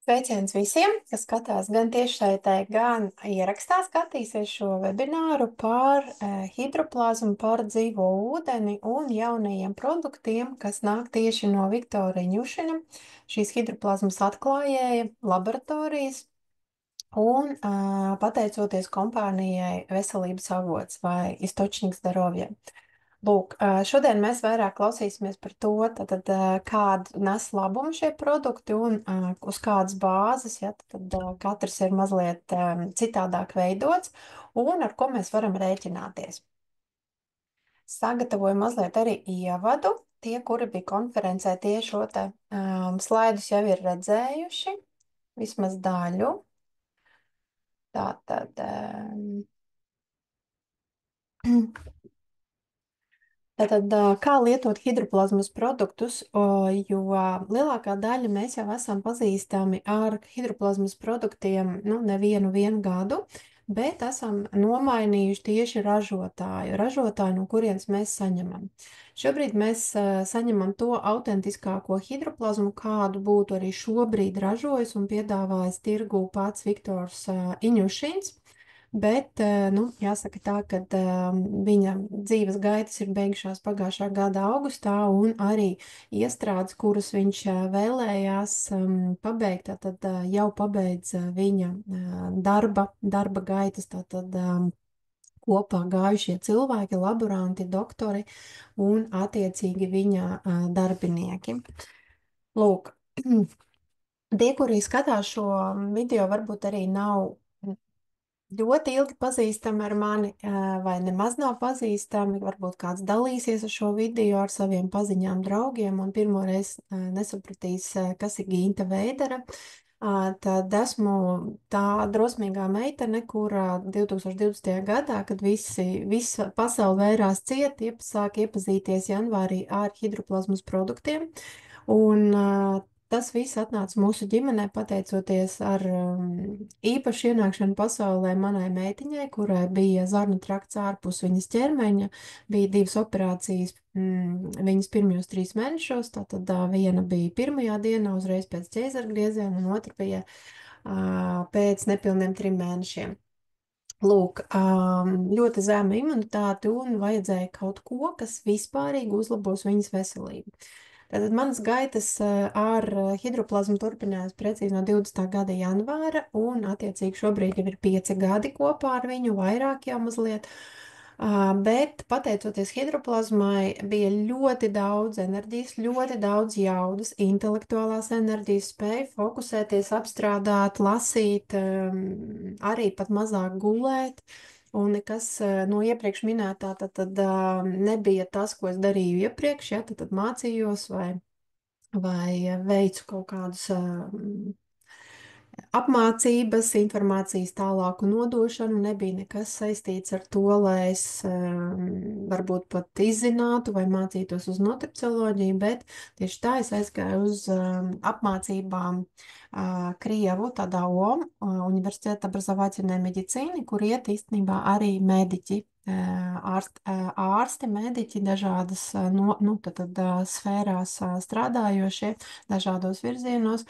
Sveiciens visiem, kas skatās gan tiešsaitē, gan ierakstā skatīsies šo webināru par hidroplazmu, par dzīvo ūdeni un jaunajiem produktiem, kas nāk tieši no Viktora Ņušina, šīs hidroplazmas atklājēja laboratorijas un pateicoties kompānijai Veselības avots vai Istočniks Darovie. Lūk, šodien mēs vairāk klausīsimies par to, tad, kādu nes labumu šie produkti un uz kādas bāzes, ja, tad katrs ir mazliet citādāk veidots un ar ko mēs varam rēķināties. Sagatavoju mazliet arī ievadu. Tie, kuri bija konferencē, tie šo te slaidus jau ir redzējuši, vismaz daļu. Tātad. Tātad, kā lietot hidroplazmas produktus, jo lielākā daļa mēs jau esam pazīstami ar hidroplazmas produktiem, nu, nevienu gadu, bet esam nomainījuši tieši ražotāju, no kurienes mēs saņemam. Šobrīd mēs saņemam to autentiskāko hidroplazmu, kādu būtu arī šobrīd ražojis un piedāvājis tirgū pats Viktors Iņušins. Bet, nu, jāsaka tā, ka viņa dzīves gaitas ir beigušās pagājušā gada augustā, un arī iestrādes, kuras viņš vēlējās pabeigt, tad jau pabeidz viņa darba gaitas, tātad kopā gājušie cilvēki, laboranti, doktori un attiecīgi viņa darbinieki. Lūk, tie, kuri skatās šo video, varbūt arī nav ļoti ilgi pazīstami ar mani, vai nemaz nav pazīstami. Varbūt kāds dalīsies ar šo video ar saviem paziņām, draugiem, un pirmoreiz nesapratīs, kas ir Ginta Veidera. Tad esmu tā drosmīgā meitene, kura 2020. gadā, kad visa pasaule vērās ciet, sāk iepazīties janvārī ar hidroplazmas produktiem. Un tas viss atnāca mūsu ģimenē pateicoties ar īpašu ienākšanu pasaulē manai meitiņai, kurai bija zarnu trakts ārpus viņas ķermeņa, bija 2 operācijas viņas pirmajos 3 mēnešos, tātad viena bija pirmajā dienā uzreiz pēc ķeizargrieziena un otra bija pēc nepilniem 3 mēnešiem. Lūk, ļoti zema imunitāte un vajadzēja kaut ko, kas vispārīgi uzlabos viņas veselību. Tātad manas gaitas ar hidroplazmu turpinājās precīzi no 20. gada janvāra, un attiecīgi šobrīd jau ir 5 gadi kopā ar viņu, vairāk jau mazliet. Bet pateicoties hidroplazmai, bija ļoti daudz enerģijas, ļoti daudz jaudas, intelektuālās enerģijas, spēja fokusēties, apstrādāt, lasīt, arī pat mazāk gulēt. Un nekas no iepriekš minētā tad nebija tas, ko es darīju iepriekš, ja, tad mācījos vai veicu kaut kādus apmācības, informācijas tālāku nodošanu, nebija nekas saistīts ar to, lai es varbūt pat izzinātu vai mācītos uz nutricioloģiju, bet tieši tā es aizgāju uz apmācībām Krievu, tādā Universitāte образовательной медицины, kur iet īstenībā arī mediķi, ārsti, mediķi dažādas sfērās strādājošie, dažādos virzienos,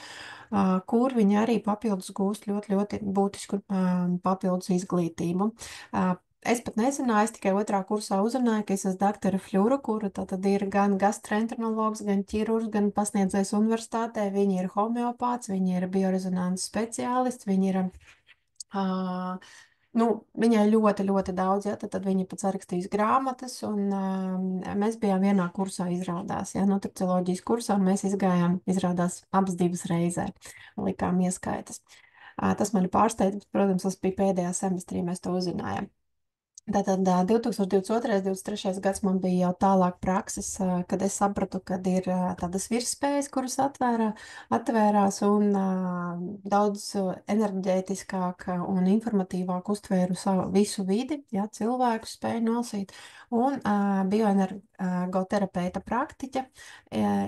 kur viņi arī papildus gūst ļoti, ļoti būtisku papildus izglītību. Es pat nezināju, es tikai 2. kursā uzzināju, ka es esmu doktora Fļura, kura tad ir gan gastroenterologs, gan ķirurgs, gan pasniedzējs universitātē. Viņi ir homeopāts, viņi ir biorezonanses speciālists, viņi ir viņai ļoti, ļoti daudz, ja, tad viņa pats rakstīs grāmatas, un mēs bijām vienā kursā izrādās, ja, nutricioloģijas kursā, un mēs izgājām, izrādās, abas 2 reizē, likām ieskaitas. Tas mani pārsteidz, bet, protams, tas bija pēdējā semestrī, mēs to uzzinājām. Tātad 2022. 23. gads man bija jau tālāk prakses, kad es sapratu, kad ir tādas virsspējas, kuras atvērās un daudz enerģētiskāk un informatīvāk uztvēru savu visu vidi, ja, cilvēku spēju nolasīt, un bioenergoterapeita praktiķa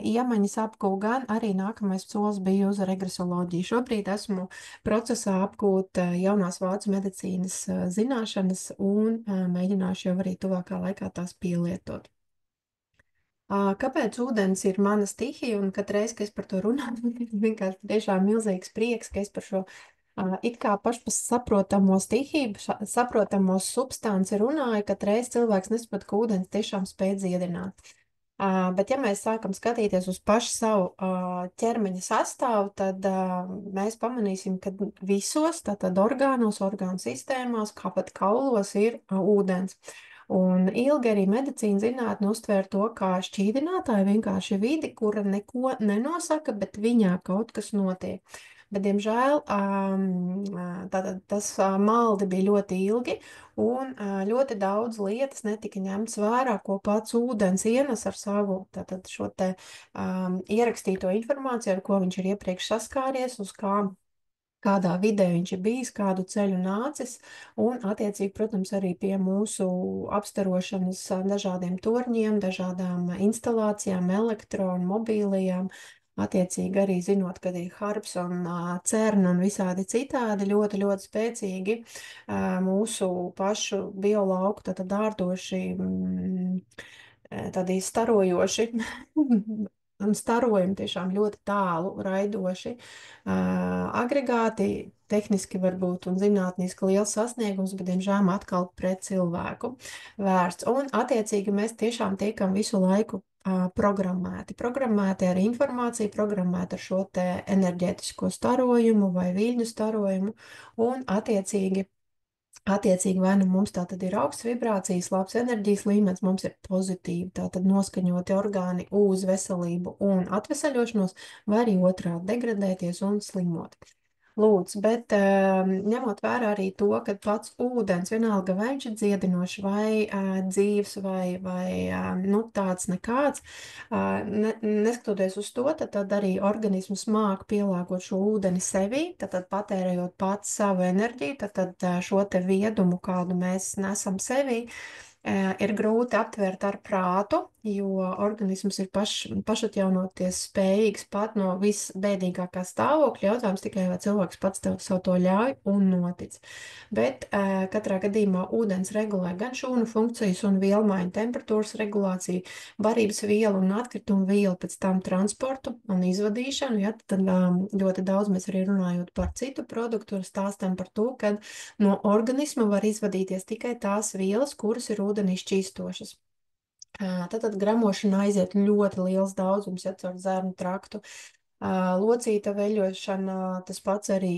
iemaņas apgūvu, gan arī nākamais solis bija uz regresoloģiju. Šobrīd esmu procesā apgūt jaunās vācu medicīnas zināšanas un mēģināšu jau arī tuvākā laikā tās pielietot. Kāpēc ūdens ir mana stihija un katru reizi, kad es par to runāju, vienkārši tiešām milzīgs prieks, ka es par šo it kā pašsaprotamo stihiju, saprotamo substanci runāju, katru reizi cilvēks nesaprot, ka ūdens tiešām spēj dziedināt. Bet ja mēs sākam skatīties uz pašu savu ķermeņa sastāvu, tad mēs pamanīsim, ka visos tātad orgānos, orgānu sistēmās, kā pat kaulos, ir ūdens. Un ilgi arī medicīna zinātne uztvēra to kā šķīdinātāju vienkārši vidi, kura neko nenosaka, bet viņā kaut kas notiek. Bet, diemžēl, tātad tas maldi bija ļoti ilgi, un ļoti daudz lietas netika ņemts vērā, ko pats ūdens ienes ar savu tātad šo te ierakstīto informāciju, ar ko viņš ir iepriekš saskāries, uz kādā vidē viņš ir bijis, kādu ceļu nācis, un attiecīgi, protams, arī pie mūsu apstarošanas dažādiem torņiem, dažādām instalācijām, elektronu, mobīlijām, attiecīgi arī zinot, kad ir harps un cerna un visādi citādi ļoti, ļoti spēcīgi mūsu pašu biolauku, tātad ārdoši, tādi starojoši un starojumi tiešām ļoti tālu raidoši agregāti, tehniski varbūt un zinātniski liels sasniegums, bet, diemžēl, atkal pret cilvēku vērsts. Un, attiecīgi, mēs tiešām tiekam visu laiku programmēti ar informāciju, programmēti ar šo te enerģētisko starojumu vai viļņu starojumu, un, Attiecīgi, vai nu mums tā tad ir augsts vibrācijas, labs enerģijas līmenis, mums ir pozitīvi, tā tad noskaņoti orgāni uz veselību un atvesaļošanos, vai arī otrādi degradēties un slimot. Lūdzu, bet ņemot vērā arī to, ka pats ūdens, vienalga vai viņš ir dziedinošs, vai dzīves, vai nu, tāds nekāds, neskatoties uz to, tad arī organisms māk pielāgot šo ūdeni sevī, tad patērējot pats savu enerģiju, tad šo te viedumu, kādu mēs nesam sevī, ir grūti aptvert ar prātu, jo organisms ir pašatjaunoties spējīgs pat no visbēdīgākā stāvokļa. Jautājums tikai, vai cilvēks pats sev to ļauj un notic. Bet katrā gadījumā ūdens regulē gan šūnu funkcijas un vielmaiņu temperatūras regulāciju, barības vielu un atkritumu vielu pēc tam transportu un izvadīšanu. Ja, tad ļoti daudz mēs arī runājot par citu produktu, stāstam par to, ka no organisma var izvadīties tikai tās vielas, kuras ir ūdenī šķīstošas. Tad gramošanā aiziet ļoti liels daudzums, ja caur zērnu traktu. Locīta veļošana, tas pats arī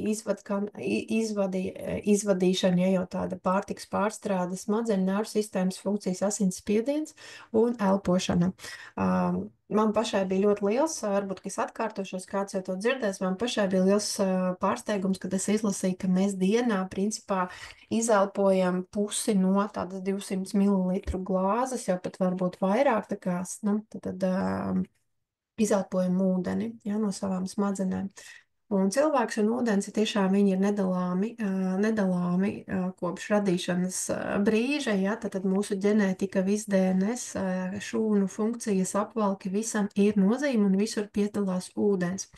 izvadīšana, ja jau tāda pārtiks pārstrāde, smadzeņu nervu sistēmas funkcijas, asinsspiediens un elpošana. Man pašai bija ļoti liels, varbūt, ka es atkārtošos, kāds jau to dzirdēs, man pašai bija liels pārsteigums, kad es izlasīju, ka mēs dienā, principā, izelpojam pusi no tādas 200 ml glāzes, jau pat varbūt vairāk, tā kā, nu, tad izelpojam ūdeni, ja, no savām smadzenēm. Un cilvēks un ūdens ir tiešām viņi ir nedalāmi kopš radīšanas brīža, ja, tad mūsu ģenētika, viss DNS, šūnu funkcijas, apvalki, visam ir nozīme un visur piedalās ūdens.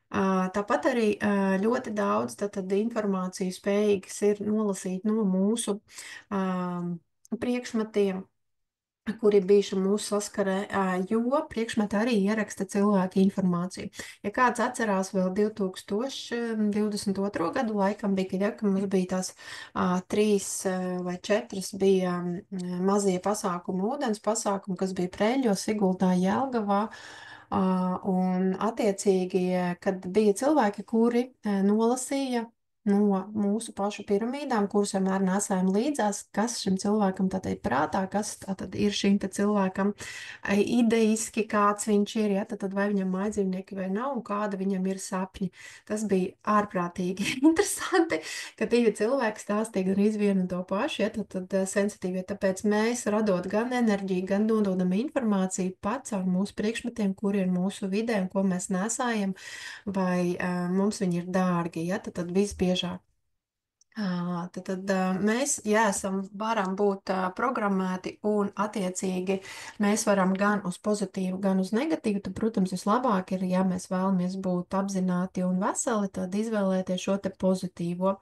Tāpat arī ļoti daudz informāciju spējīgas ir nolasīt no mūsu priekšmetiem, kuri bijuši mūsu saskarē, jo priekšmetā arī ieraksta cilvēku informāciju. Ja kāds atcerās vēl 2022. gadu, laikam bija, ka mums bija tās 3 vai 4 bija mazie pasākumi, ūdens pasākumi, kas bija Preļļos, Sigultā, Jelgavā. Un attiecīgi, kad bija cilvēki, kuri nolasīja no mūsu pašu piramīdām, kurus vienmēr nesājam līdzās, kas šim cilvēkam tātad prātā, kas tātad ir šim te cilvēkam ideiski, kāds viņš ir, ja, tad vai viņam mājdzīvnieki vai nav, un kāda viņam ir sapņi. Tas bija ārprātīgi interesanti, ka divi cilvēki stāstīja gan vienu un to pašu, ja, tad sensitīvi, tāpēc mēs radot gan enerģiju, gan dodam informāciju pats ar mūsu priekšmetiem, kuri ir mūsu vidē un ko mēs nesājam, vai mums viņi ir dārgi, ja, tad visbiežāk. Tad mēs, ja varam būt programmēti un attiecīgi mēs varam gan uz pozitīvu, gan uz negatīvu, tad, protams, vislabāk ir, ja mēs vēlamies būt apzināti un veseli, tad izvēlēties šo te pozitīvo.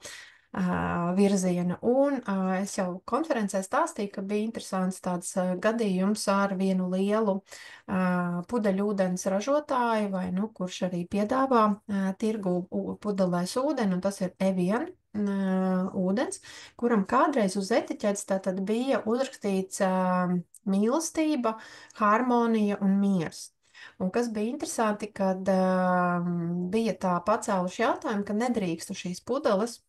virziena. Un es jau konferencē stāstīju, ka bija interesants tāds gadījums ar vienu lielu pudeļūdens ražotāju, vai, nu, kurš arī piedāvā tirgu pudelēs ūdeni, un tas ir Evian ūdens, kuram kādreiz uz etiķetes tātad bija uzrakstīts mīlestība, harmonija un miers. Un kas bija interesanti, kad bija tā pacēluši jautājumu, ka nedrīkst uz šīs pudeles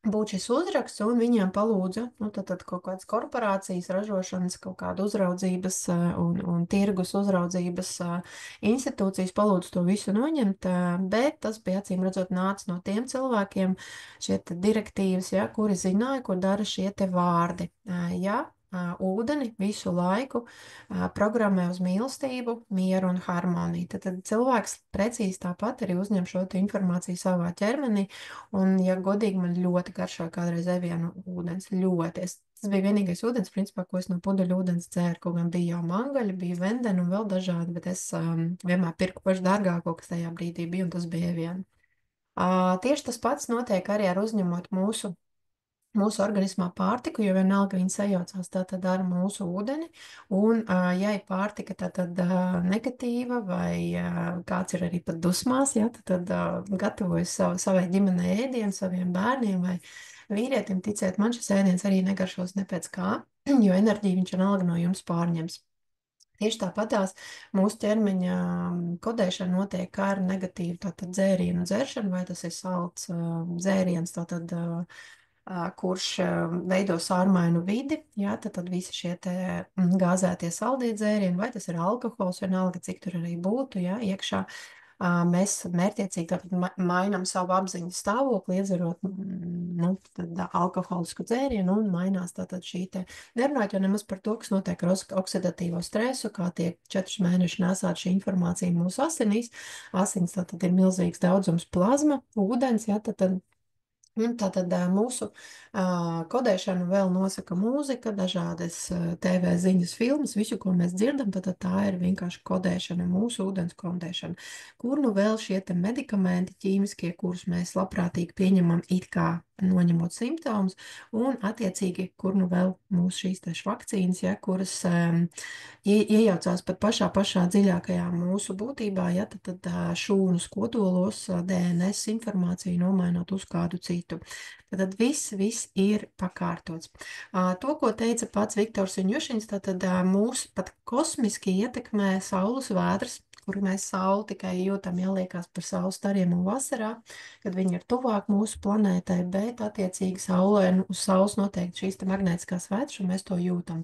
būt šis uzraksts, un viņiem palūdza, nu, tad kaut kādas korporācijas, ražošanas, kaut kādu uzraudzības un tirgus uzraudzības institūcijas palūdza to visu noņemt, bet tas bija acīm redzot nāca no tiem cilvēkiem, šie te direktīvas, ja, kuri zināja, ko dara šie te vārdi. Ja, ūdeni visu laiku programmē uz mīlestību, mieru un harmoniju. Tad cilvēks precīzi tāpat arī uzņem šo informāciju savā ķermenī. Un, ja godīgi, man ļoti garšoja kādreiz Evianu ūdens. Ļoti. Tas bija vienīgais ūdens, principā, ko es no pudeļu ūdens dzēru. Kaut gan bija jau mangaļi, bija vendeni un vēl dažādi, bet es vienmēr pirku pašu dārgāko, kas tajā brīdī bija, un tas bija Eviana. Tieši tas pats notiek arī ar uzņemot mūsu organismā pārtiku, jo vienalga viņa sajaucās tātad ar mūsu ūdeni, un, ja ir pārtika tātad negatīva vai kāds ir arī pat dusmās, ja, tad gatavojas savai ģimenei ēdienu, saviem bērniem vai vīrietim, ticiet, man šis ēdiens arī negaršos ne pēc kā, jo enerģiju viņš vienalga no jums pārņems. Tieši tāpatās mūsu ķermeņa kodēšana notiek ar negatīvu tātad dzērienu dzeršanu, vai tas ir salds dzēriens, tātad kurš veido sārmainu vidi, jā, tad visi šie te gāzētie saldie dzērieni, vai tas ir alkohols, vienalga, cik tur arī būtu, jā, iekšā. Mēs mērķiecīgi tātad mainām savu apziņas stāvokli, iedzerot nu, alkoholisku dzērienu un mainās tātad šī te, nerunājot jau nemaz par to, kas notiek ar oksidatīvo stresu, kā tiek 4 mēneši nesāt šī informācija mūsu asinīs. Asins tātad ir milzīgs daudzums plazma, ūdens, jā, tad un tātad mūsu kodēšanu vēl nosaka mūzika, dažādas TV ziņas, filmas, visu, ko mēs dzirdam, tad tā ir vienkārši kodēšana, mūsu ūdens kodēšana. Kur nu vēl šie te medikamenti ķīmiskie, kurus mēs labprātīgi pieņemam it kā noņemot simptomus, un attiecīgi, kur nu vēl mūsu šīs te vakcīnas, ja, kuras iejaucās pat pašā dziļākajā mūsu būtībā, ja, tad šūnas kodolos DNS informāciju nomainot uz kādu citu. Tad viss ir pakārtots. To, ko teica pats Viktors Jušiņš, tad mūs pat kosmiski ietekmē saules vētras, kur mēs sauli tikai jūtam, jāliekās par saules stariem un vasarā, kad viņi ir tuvāk mūsu planētai, bet attiecīgi saulē, uz saules noteikti šīs te magnētiskās vētras, un mēs to jūtam.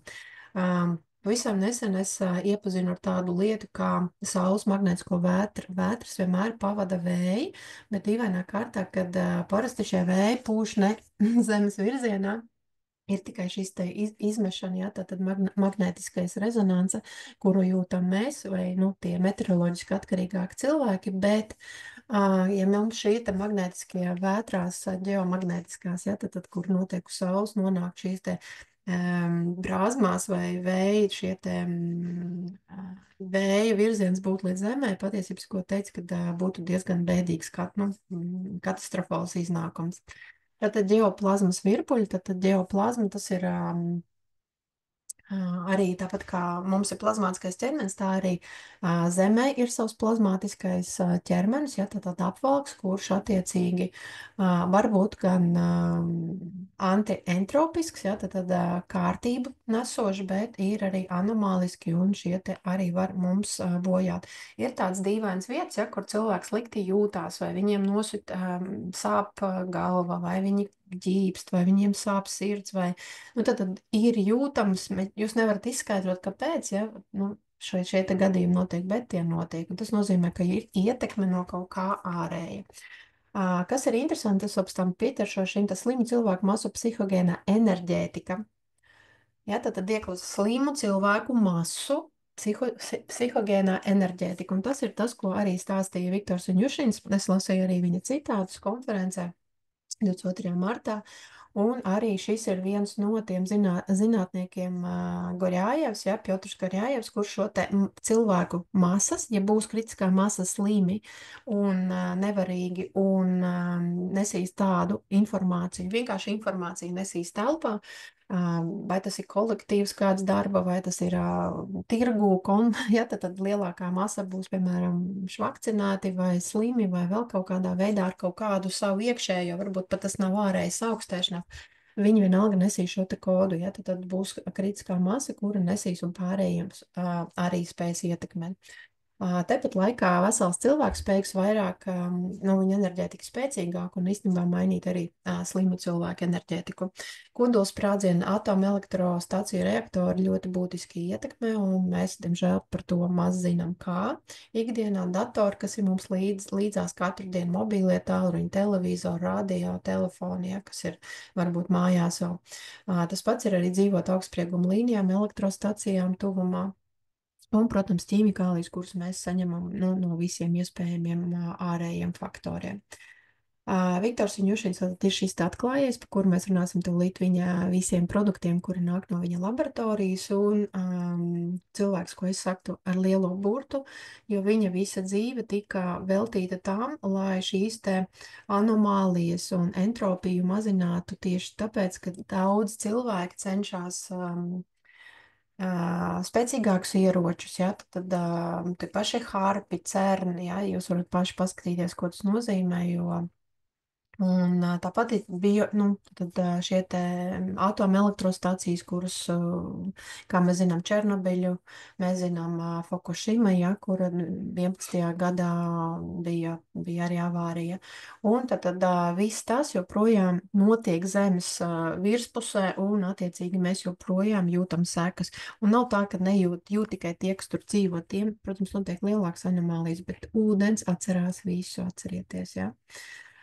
Pavisam nesen es iepazinu ar tādu lietu, kā saules magnētisko vētras vienmēr pavada vēji, bet dīvainā kārtā, kad parasti šie vēji pūš ne zemes virzienā, ir tikai šis te izmešana, jā, tātad magnētiskais rezonanse, kuru jūtam mēs, vai, nu, tie meteoroloģiski atkarīgāki cilvēki, bet, ja mums šī te magnētiskie vētrās, ģeomagnētiskās, jā, tad, kur notiek uz saules, nonāk šīs te brāzmās vai vēji, šie te vēja virziens būtu līdz zemē, patiesības, ko teica, kad būtu diezgan bēdīgs katastrofāls iznākums. Tātad ģeoplazmas virpuļi, tad ģeoplazma tas ir arī tāpat kā mums ir plazmātiskais ķermenis, tā arī Zemē ir savs plazmātiskais ķermenis, ja, tad apvalks, kurš attiecīgi var būt gan antientropisks, ja, tad kārtību nesoši, bet ir arī anomāliski, un šie te arī var mums bojāt. Ir tāds dīvains vietas, ja, kur cilvēks slikti jūtās, vai viņiem nosit sāp galva, vai viņi ģīpst, vai viņiem sāp sirds, vai, nu, tad ir jūtams, jūs nevarat izskaidrot, kāpēc, ja, nu, šie te gadījumi notiek, bet tie notiek, un tas nozīmē, ka ir ietekme no kaut kā ārēja. Kas ir interesanti, es pēc tam pieķeršos šim te slimu cilvēku masu psihogēnā enerģētika. Ja, tad iekļūst slimu cilvēku masu psihogēnā enerģētika, un tas ir tas, ko arī stāstīja Viktors Jušiņš, es lasīju arī viņa citātus konferencē. 22. martā. Un arī šis ir viens no tiem zinātniekiem, Gorjājevs, ja, Piotrs Gorjājevs, kurš šo te cilvēku masas, ja būs kritiskā masa slimi un nevarīgi un nesīs tādu informāciju, vienkārši informāciju nesīs telpā, vai tas ir kolektīvs kāds darba, vai tas ir tirgū, ja, tad lielākā masa būs, piemēram, švakcināti vai slimi vai vēl kaut kādā veidā ar kaut kādu savu iekšējo, varbūt pat tas nav ārējais augstēšanās. Viņi vienalga nesīs šo te kodu, ja, tad būs kritiskā masa, kura nesīs un pārējiem arī spēs ietekmēt. Tepat laikā vesels cilvēks spējīgs vairāk, viņa enerģētika spēcīgāk un īstenībā mainīt arī slimu cilvēku enerģētiku. Kodolsprādzienu atomelektrostaciju reaktori ļoti būtiski ietekmē, un mēs, diemžēl, par to maz zinām, kā. Ikdienā datori, kas ir mums līdzās katru dienu, mobīlie tālruņi, televizori, radio, telefoni, ja, kas ir varbūt mājās vēl. Tas pats ir arī dzīvot augstsprieguma līnijām, elektrostacijām tuvumā. Un, protams, ķīmikālijas, kuras mēs saņemam no visiem iespējamiem ārējiem faktoriem. Viktors Jušins ir šis atklājējs, par kuru mēs runāsim tūlīt viņa visiem produktiem, kuri nāk no viņa laboratorijas, un cilvēks, ko es saktu ar lielo burtu, jo viņa visa dzīve tika veltīta tam, lai šīs te anomālijas un entropiju mazinātu tieši tāpēc, ka daudz cilvēki cenšas spēcīgākus ieročus, ja, tad tie paši harpi, cerni, ja, jūs varat paši paskatīties, ko tas nozīmē, jo un tāpat bija šie te atomelektrostacijas, kuras, kā mēs zinām, Černobiļu, mēs zinām Fukushima, ja, kura 11. gadā bija arī avārija. Un tad viss tas joprojām notiek zemes virspusē, un attiecīgi mēs joprojām jūtam sekas. Un nav tā, ka jūt tikai tie, kas tur dzīvo, tiem, protams, notiek lielāks anomālijas, bet ūdens atcerās visu, atcerieties, ja.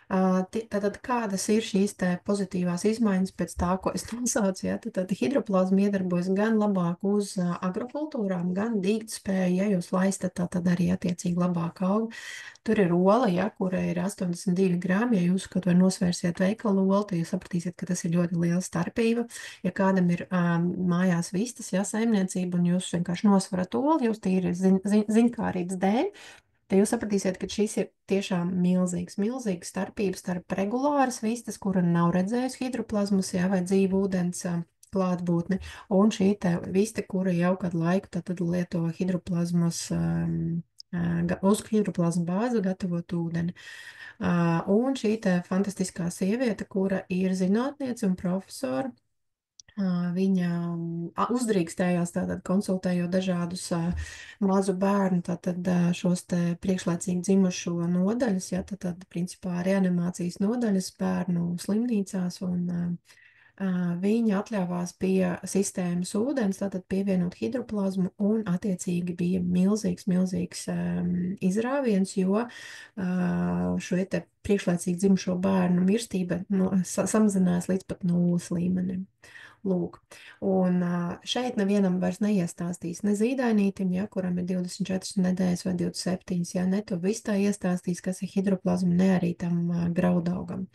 Tātad kādas ir šīs te pozitīvās izmaiņas pēc tā, ko es nosaucu, ja? Tad hidroplazma iedarbojas gan labāk uz agrokultūrām, gan dīgtspēju, ja jūs laistat, tad arī attiecīgi labāk aug. Tur ir ola, ja, kura ir 82 grāmi, ja jūs kaut vai nosvērsiet veikalu olu, tad jūs sapratīsiet, ka tas ir ļoti liela starpība. Ja kādam ir mājās vistas, ja, saimniecība, un jūs vienkārši nosverat olu, jūs tīri ziņkārības dēļ, tad jūs sapratīsiet, ka šis ir tiešām milzīgs starpības starp regulāras vistas, kura nav redzējusi hidroplazmas, jā, vai dzīvu ūdens klātbūtni, un šī te vista, kura jau kādu laiku tad lieto hidroplazmas, uz hidroplazmu bāzi gatavot ūdeni. Un šī te fantastiskā sieviete, kura ir zinātniece un profesora, viņa uzdrīkstējās tātad konsultējot dažādus mazu bērnu, tātad šos te priekšlaicīgi dzimušo nodaļas, ja, tātad principā reanimācijas nodaļas bērnu slimnīcās, un viņa atļāvās pie sistēmas ūdens, tātad pievienot hidroplazmu, un attiecīgi bija milzīgs izrāviens, jo šo te priekšlaicīgi dzimušo bērnu mirstība samazinās līdz pat 0 līmenim. Lūk, un šeit nevienam vairs neiestāstīs ne zīdainītim, ja, kuram ir 24 nedēļas vai 27, ja, ne to viss tā iestāstīs, kas ir hidroplazma, ne arī tam graudaugam.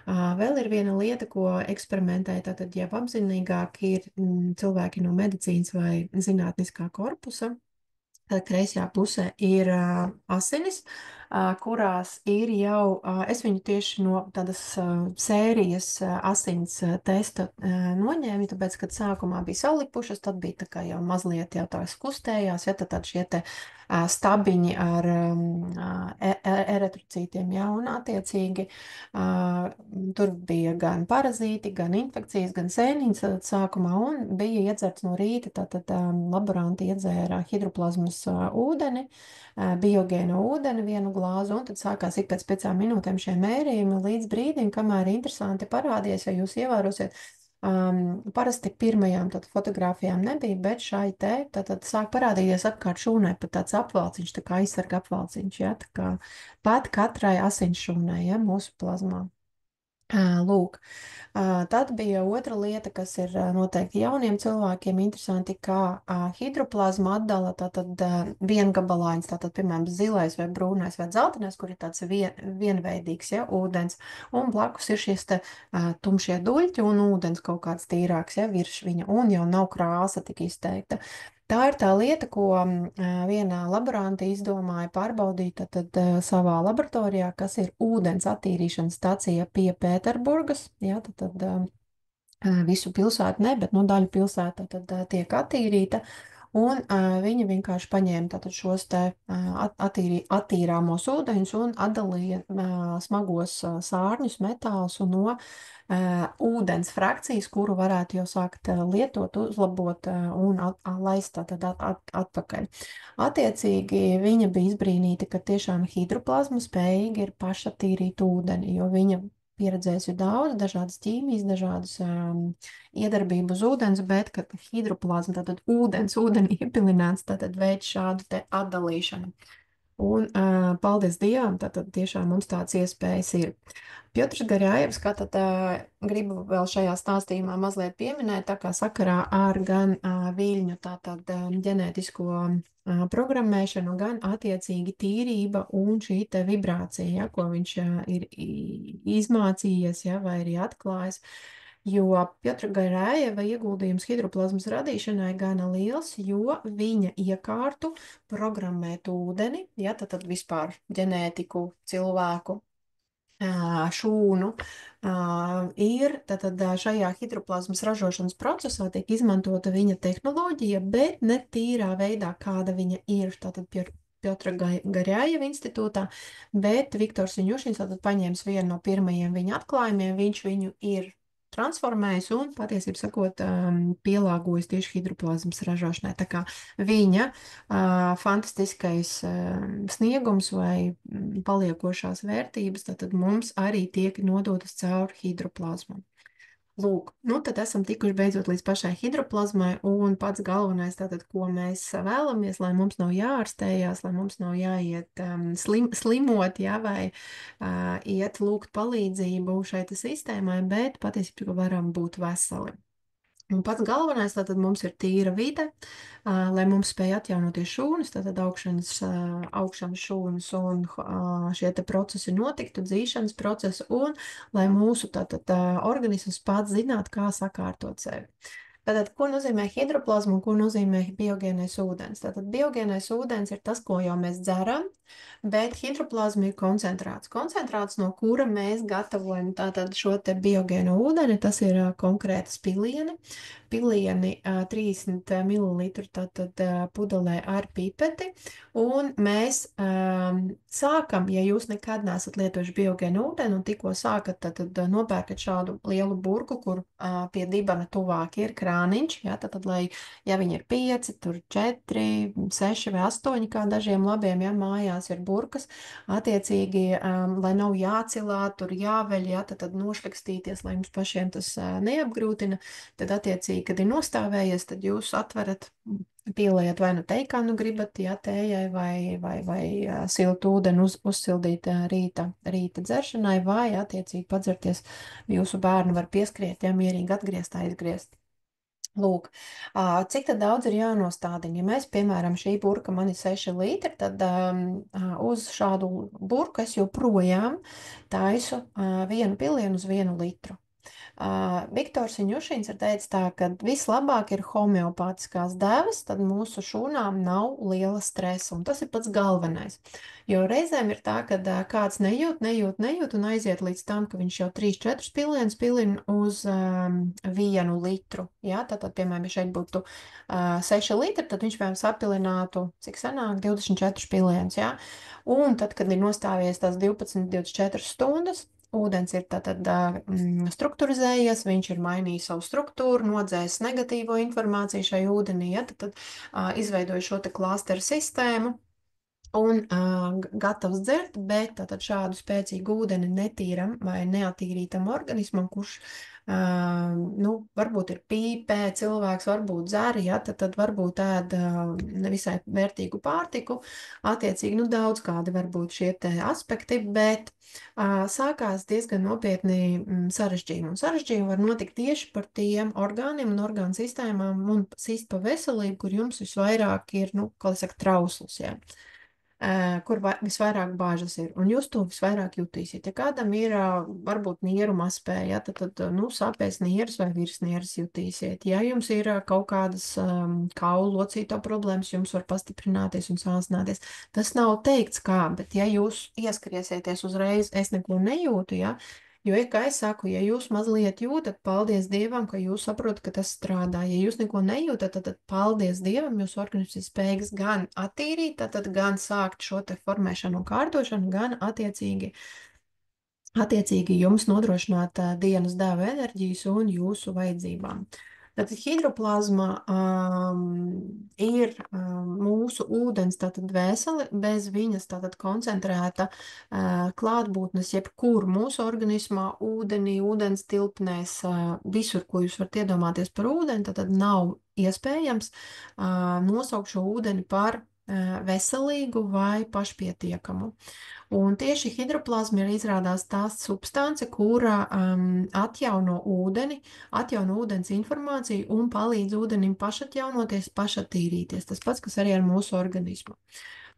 Vēl ir viena lieta, ko eksperimentēja, tātad jau apzinīgāk ir cilvēki no medicīnas vai zinātniskā korpusa. Kreisajā pusē ir asinis, kurās ir jau, es viņu tieši no tādas sērijas asins testa noņēmu, tāpēc, kad sākumā bija salipušas, tad bija tā kā jau mazliet jau tās kustējās, ja, tad šie te stabiņi ar eritrocītiem, ja, un attiecīgi tur bija gan parazīti, gan infekcijas, gan sēniņas sākumā, un bija iedzerts no rīta, tātad laboranti iedzēra hidroplazmas ūdeni, biogēno ūdeni, vienu glāzu, un tad sākās ik pēc 5 minūtēm šie mērījumi līdz brīdim, kamēr interesanti parādies, ja jūs ievērosiet, parasti pirmajām fotogrāfijām nebija, bet šai te tad sāk parādīties apkārt šūnai pat tāds apvalciņš, tā kā aizsarga apvalciņš, ja, tā kā pat katrai asinsšūnai, ja, mūsu plazmā. Lūk, tad bija otra lieta, kas ir noteikti jauniem cilvēkiem interesanti, kā hidroplazma atdala tātad viengabalains, tātad, piemēram, zilais vai brūnais vai dzeltenais, kur ir tāds vienveidīgs, ja, ūdens, un blakus ir šis te tumšie duļķi un ūdens kaut kāds tīrāks, ja, virs viņa, un jau nav krāsa tik izteikta. Tā ir tā lieta, ko viena laborante izdomāja pārbaudīt tad, savā laboratorijā, kas ir ūdens attīrīšanas stacija pie Pēterburgas. Jā, tad, visu pilsētu ne, bet no daļu pilsēta tad tiek attīrīta. Un viņi vienkārši paņēma tātad šos te attīrāmos ūdeņus un atdalīja smagos sārņus, metālus un no ūdens frakcijas, kuru varētu jau sākt lietot, uzlabot un laist tātad atpakaļ. Attiecīgi viņa bija izbrīnīta, ka tiešām hidroplazma spējīga ir pašattīrīt ūdeni, jo viņa pieredzējusi daudz, dažādas ķīmijas, dažādas iedarbību uz ūdens, bet, kad hidroplazma, tātad ūdenī iepilināts, tātad veids šādu te atdalīšanu. Un, paldies Dievam, tātad tiešām mums tāds iespējas ir. Piotrs Garjājevs, kā tad gribu vēl šajā stāstījumā mazliet pieminēt, tā kā sakarā ar gan viļņu tātad ģenētisko programmēšanu, gan attiecīgi tīrība un šī te vibrācija, ja, ko viņš ir izmācījies, ja, vai arī atklājis. Jo Piotra Garājeva ieguldījums hidroplazmas radīšanai gana liels, jo viņa iekārtu programmēt ūdeni, ja, tad vispār ģenētiku, cilvēku, šūnu, ir tātad šajā hidroplazmas ražošanas procesā tiek izmantota viņa tehnoloģija, bet ne tīrā veidā, kāda viņa ir, tātad Piotra Garjājeva institūtā, bet Viktors Viņušins tātad paņēmis vienu no pirmajiem viņa atklājumiem, viņš viņu ir transformējis un, patiesībā sakot, pielāgojis tieši hidroplazmas ražošanai. Tā kā viņa fantastiskais sniegums vai paliekošās vērtības, tad mums arī tiek nodotas caur hidroplazmu. Lūk, nu tad esam tikuši beidzot līdz pašai hidroplazmai, un pats galvenais tātad, ko mēs vēlamies, lai mums nav jāārstējās, lai mums nav jāiet slimot, jā, vai iet lūgt palīdzību šai sistēmai, bet patiesībā varam būt veseli. Un pats galvenais, tātad mums ir tīra vide, lai mums spēj atjaunoties šūnas, tātad augšanas šūnas un šie te procesi notiktu, dzīšanas procesi, un lai mūsu tātad organisms pats zinātu, kā sakārtot sevi. Tātad, ko nozīmē hidroplazma un ko nozīmē biogēnais ūdens? Tātad biogēnais ūdens ir tas, ko jau mēs dzeram, bet hidroplazma ir koncentrāts. Koncentrāts, no kura mēs gatavojam tātad šo te biogēno ūdeni, tas ir konkrētas pilieni. Pilieni 30 ml tātad pudelē ar pipeti, un mēs sākam, ja jūs nekad neesat lietojuši biogēnu ūdeni un tikko sākat, tad nopērkat šādu lielu burku, kur pie dibana tuvāk ir krāniņš, ja, tad, lai, ja viņi ir 5, tur 4, 6 vai 8, kā dažiem labiem, ja mājās ir burkas, attiecīgi, lai nav jācilā, tur jāveļ, ja, tad nošlikstīties, lai jums pašiem tas neapgrūtina, tad attiecīgi, kad ir nostāvējies, tad jūs atverat, pieliet vai nu teikānu gribat, ja tējai vai siltu ūdeni uzsildīt rīta dzeršanai, vai attiecīgi padzerties, jūsu bērnu var pieskriet, ja mierīgi atgriezt, aizgriezt. Lūk, cik tad daudz ir jānostādina? Ja mēs, piemēram, šī burka man ir 6 litri, tad uz šādu burku es joprojām taisu vienu pilienu uz 1 litru. Viktors Viņušins ir teicis tā, ka vislabāk ir homeopātiskās devas, tad mūsu šūnām nav liela stresa, un tas ir pats galvenais. Jo reizēm ir tā, ka kāds nejūt un aiziet līdz tam, ka viņš jau 3-4 pilienus pilina uz 1 litru. Ja? Tātad, piemēram, ja šeit būtu 6 litri, tad viņš, piemēram, sapilinātu, cik sanāk, 24 pilienus. Ja? Un tad, kad ir nostājies tās 12-24 stundas, ūdens ir tātad strukturizējies, viņš ir mainījis savu struktūru, nodzēs negatīvo informāciju šai ūdenī, ja, tad izveidoja šo te klāsteru sistēmu, un gatavs dzert, bet tātad šādu spēcīgu ūdeni netīram vai neatīrītam organismam, kurš, nu, varbūt ir pīpē, cilvēks varbūt dzer, ja, tad varbūt ēd nevisai vērtīgu pārtiku, attiecīgi, nu, daudz kādi varbūt šie te aspekti, bet sākās diezgan nopietni sarežģījumi. Un sarežģījumi var notikt tieši par tiem orgāniem un orgānu sistēmām un sist pa veselību, kur jums visvairāk ir, nu, kā lai saka, trausls, jā. Kur visvairāk bāžas ir, un jūs to visvairāk jutīsiet. Ja kādam ir varbūt nieru mazspēja, ja, tad nu, sāpēs nieras vai virsnieras jutīsiet. Ja jums ir kaut kādas kaulu locīto problēmas, jums var pastiprināties un sāsnāties. Tas nav teikts kā, bet ja jūs ieskriesieties uzreiz, es neko nejūtu, ja, jo, kā es saku, ja jūs mazliet jūtat, paldies Dievam, ka jūs saprotat, ka tas strādā. Ja jūs neko nejūtat, tad paldies Dievam, jūsu organisms ir spējīgs gan attīrīt, tad gan sākt šo te formēšanu un kārtošanu, gan attiecīgi jums nodrošināt dienas dēva enerģijas un jūsu vajadzībām. Tātad hidroplazma ir mūsu ūdens tātad vēseli, bez viņas tātad koncentrēta klātbūtnes jebkur mūsu organismā, ūdenī, ūdens tilpnēs, visur, ko jūs varat iedomāties par ūdeni, tad nav iespējams nosaukt šo ūdeni par veselīgu vai pašpietiekamu. Un tieši hidroplazma ir izrādās tā substance, kura atjauno ūdeni, atjauno ūdens informāciju un palīdz ūdenim pašatjaunoties, pašattīrīties. Tas pats, kas arī ar mūsu organismu.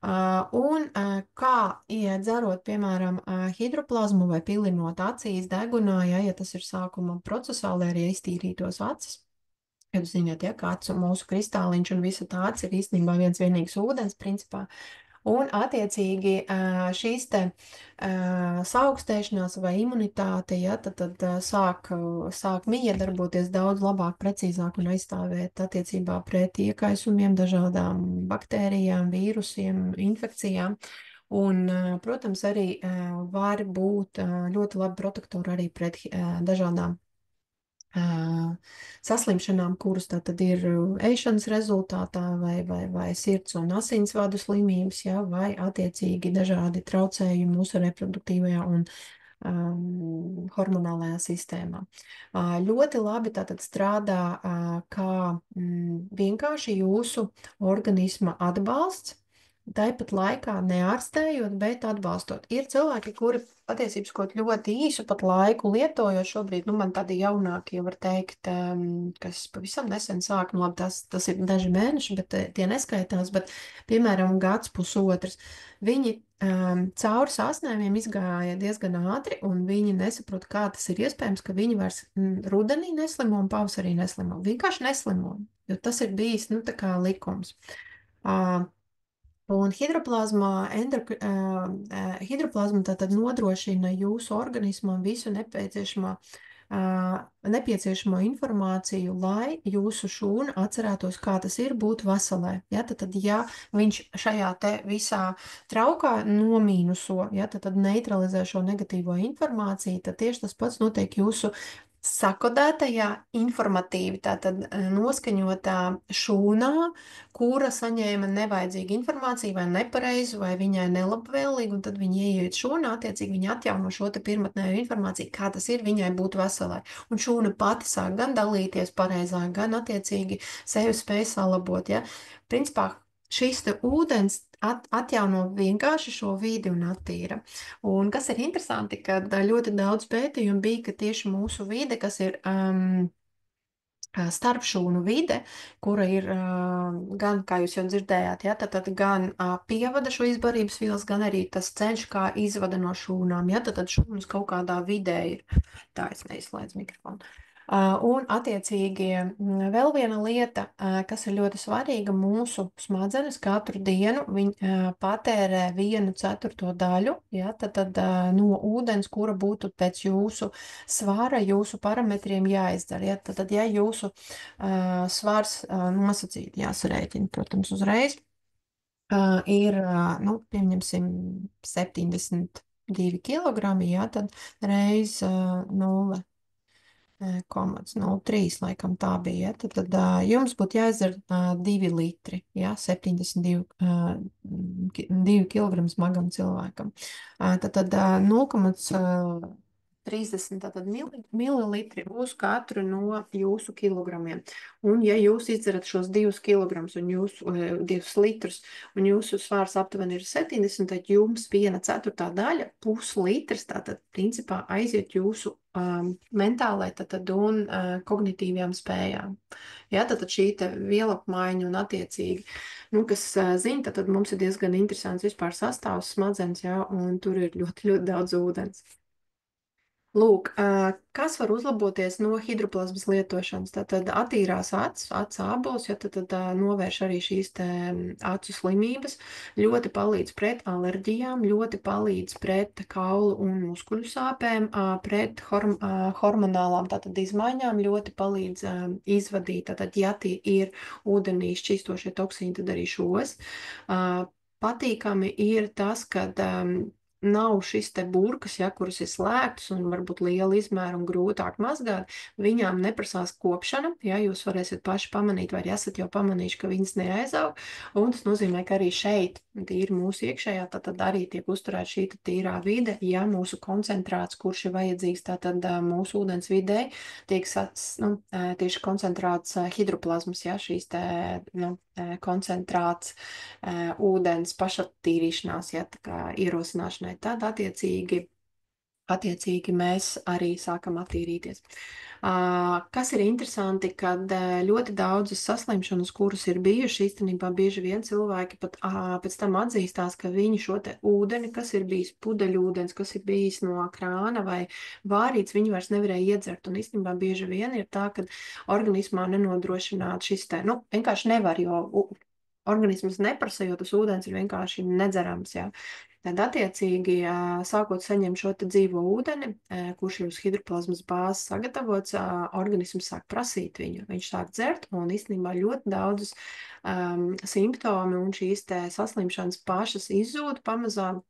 Kā iedzerot, piemēram, hidroplazmu vai pilinot acīs degunā, ja tas ir sākuma procesā, lai arī iztīrītos acis. Jūs zināt, ja kāds mūsu kristāliņš un visa tā acis ir īstenībā viens vienīgs ūdens, principā. Un, attiecīgi, šīs te saaugstēšanās vai imunitāte, ja, tad sāk miedarboties daudz labāk, precīzāk un aizstāvēt attiecībā pret iekaisumiem, dažādām baktērijām, vīrusiem, infekcijām. Un, protams, arī var būt ļoti labi protektori arī pret dažādām saslimšanām, kuras tātad ir ēšanas rezultātā vai sirds un asinsvadu slimības, ja, vai attiecīgi dažādi traucējumi mūsu reproduktīvajā un hormonālajā sistēmā. Ļoti labi tātad strādā kā vienkārši jūsu organisma atbalsts, tāpat laikā neārstējot, bet atbalstot. Ir cilvēki, kuri patiesībā kaut ļoti īsu pat laiku lietojot šobrīd, nu man tādi jaunākie var teikt, kas pavisam nesen sāk, nu labi, tas ir daži mēneši, bet tie neskaitās, bet piemēram gads pusotrs. Viņi cauri sāsnējumiem izgāja diezgan ātri, un viņi nesaprot, kā tas ir iespējams, ka viņi vairs rudenī neslimo un pavasarī neslimo. Vienkārši neslimo, jo tas ir bijis, nu, tā kā likums. Un hidroplazma tātad nodrošina jūsu organismam visu nepieciešamo informāciju, lai jūsu šūna atcerētos, kā tas ir būt veselē. Ja, tad, ja viņš šajā te visā traukā nomīnuso, ja, tad neutralizē šo negatīvo informāciju, tad tieši tas pats notiek jūsu sakodētajā informatīvi, tātad noskaņotā šūnā, kura saņēma nevajadzīgu informāciju vai nepareizu, vai viņai nelabvēlīgu, un tad viņa ieiet šūnā, attiecīgi viņa atjauno šo te pirmatnējo informāciju, kā tas ir viņai būt veselai. Un šūna pati sāk gan dalīties pareizā, gan attiecīgi sevi spēj salabot, ja. Principā šis te ūdens atjauno vienkārši šo vidi un attīra. Un kas ir interesanti, ka ļoti daudz pētījumu bija, ka tieši mūsu vide, kas ir starpšūnu vide, kura ir gan, kā jūs jau dzirdējāt, ja, tad gan pievada šo izbarības vielas, gan arī tas ceļš, kā izvada no šūnām, ja, tad šūnas kaut kādā vidē ir. Tā es neizslēdzu mikrofonu. Un, attiecīgi, vēl viena lieta, kas ir ļoti svarīga, mūsu smadzenes katru dienu patērē 1/4 daļu, ja, tad no ūdens, kura būtu pēc jūsu svara, jūsu parametriem jāizdara. Ja, tad, ja jūsu svars nosacīti jāsarēķina, protams, uzreiz, ir, nu, pieņemsim 72 kilogrami, ja, tad reiz 0. 0,03 laikam tā bija. Ja? Tad jums būtu jāizdzer 2 litri, ja? 72 2 kg smagam cilvēkam. Tad 0,30 tātad mililitri uz katru no jūsu kilogramiem. Un ja jūs izdzerat šos 2 kg un jūsu 2 litrus, un jūsu svārs aptuveni ir 70, tad jums 1/4 daļa, puslitrs, tātad principā aiziet jūsu mentālai un kognitīvajām spējām. Ja, tad šī te vielapmaiņa un attiecīgi, kas zina, tad mums ir diezgan interesants vispār sastāvs smadzenes, ja, un tur ir ļoti, ļoti daudz ūdens. Lūk, kas var uzlaboties no hidroplazmas lietošanas? Tātad attīrās acu ābols, ja tad novērš arī šīs te acu slimības, ļoti palīdz pret alerģijām, ļoti palīdz pret kaulu un muskuļu sāpēm, pret hormonālām tātad izmaiņām, ļoti palīdz izvadīt, tātad ja tie ir ūdenī šķistošie toksīni, tad arī šos. Patīkami ir tas, ka nav šis te burkas, ja, kuras ir slēgtas un varbūt liela izmēra un grūtāk mazgāt, viņām neprasās kopšana, ja jūs varēsiet paši pamanīt, vai arī esat jau pamanījuši, ka viņas neaizaug, un tas nozīmē, ka arī šeit, tīri mūsu iekšējā, tad arī tiek uzturēta šī tīrā vide, ja mūsu koncentrāts, kurš ir vajadzīgs, tātad mūsu ūdens vidē, tiek tieši koncentrāts hidroplazmas, ja, šīs te, koncentrāts ūdens pašattīrīšanās, ja, tā kā ierosināšanai, tad attiecīgi mēs arī sākam attīrīties. Kas ir interesanti, kad ļoti daudzas saslimšanas, kuras ir bijušas, īstenībā bieži vien cilvēki pat pēc tam atzīstās, ka viņi šo te ūdeni, kas ir bijis pudeļūdens, kas ir bijis no krāna vai vārīts, viņi vairs nevarēja iedzert. Un īstenībā bieži vien ir tā, ka organismā nenodrošināt šis te, vienkārši nevar, jo organisms neprasa, jo tas ūdens ir vienkārši nedzerams. Ja. Tad, attiecīgi, sākot saņemt šo dzīvo ūdeni, kurš ir uz hidroplazmas bāzes sagatavots, organisms sāk prasīt viņu. Viņš sāk dzert, un īstenībā ļoti daudzas simptomi un šīs saslimšanas pašas izzūd pamazām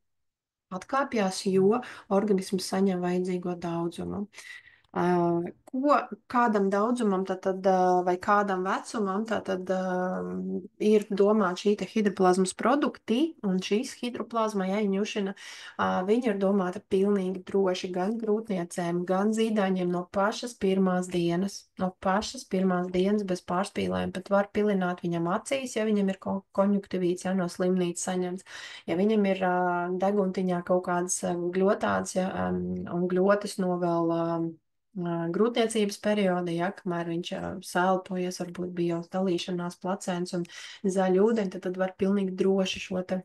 atkāpjās, jo organisms saņem vajadzīgo daudzumu. Ko kādam daudzumam vai kādam vecumam ir domāta šī hidroplazmas produkti, un šīs hidroplazma, ja ņušana, viņa ir domāta pilnīgi droši gan grūtniecēm, gan zīdaiņiem no pašas pirmās dienas. No pašas pirmās dienas bez pārspīlēm pat var pilināt viņam acīs, ja viņam ir konjunktivīts, ja no slimnīcas saņemts. Ja viņam ir deguntiņā kaut kādas gļotādes, ja, un gļotas no vēl grūtniecības perioda, ja, kamēr viņš sēlpojies, varbūt bija jau dalīšanās placents un zaļu ūdeņi, tad var pilnīgi droši šo te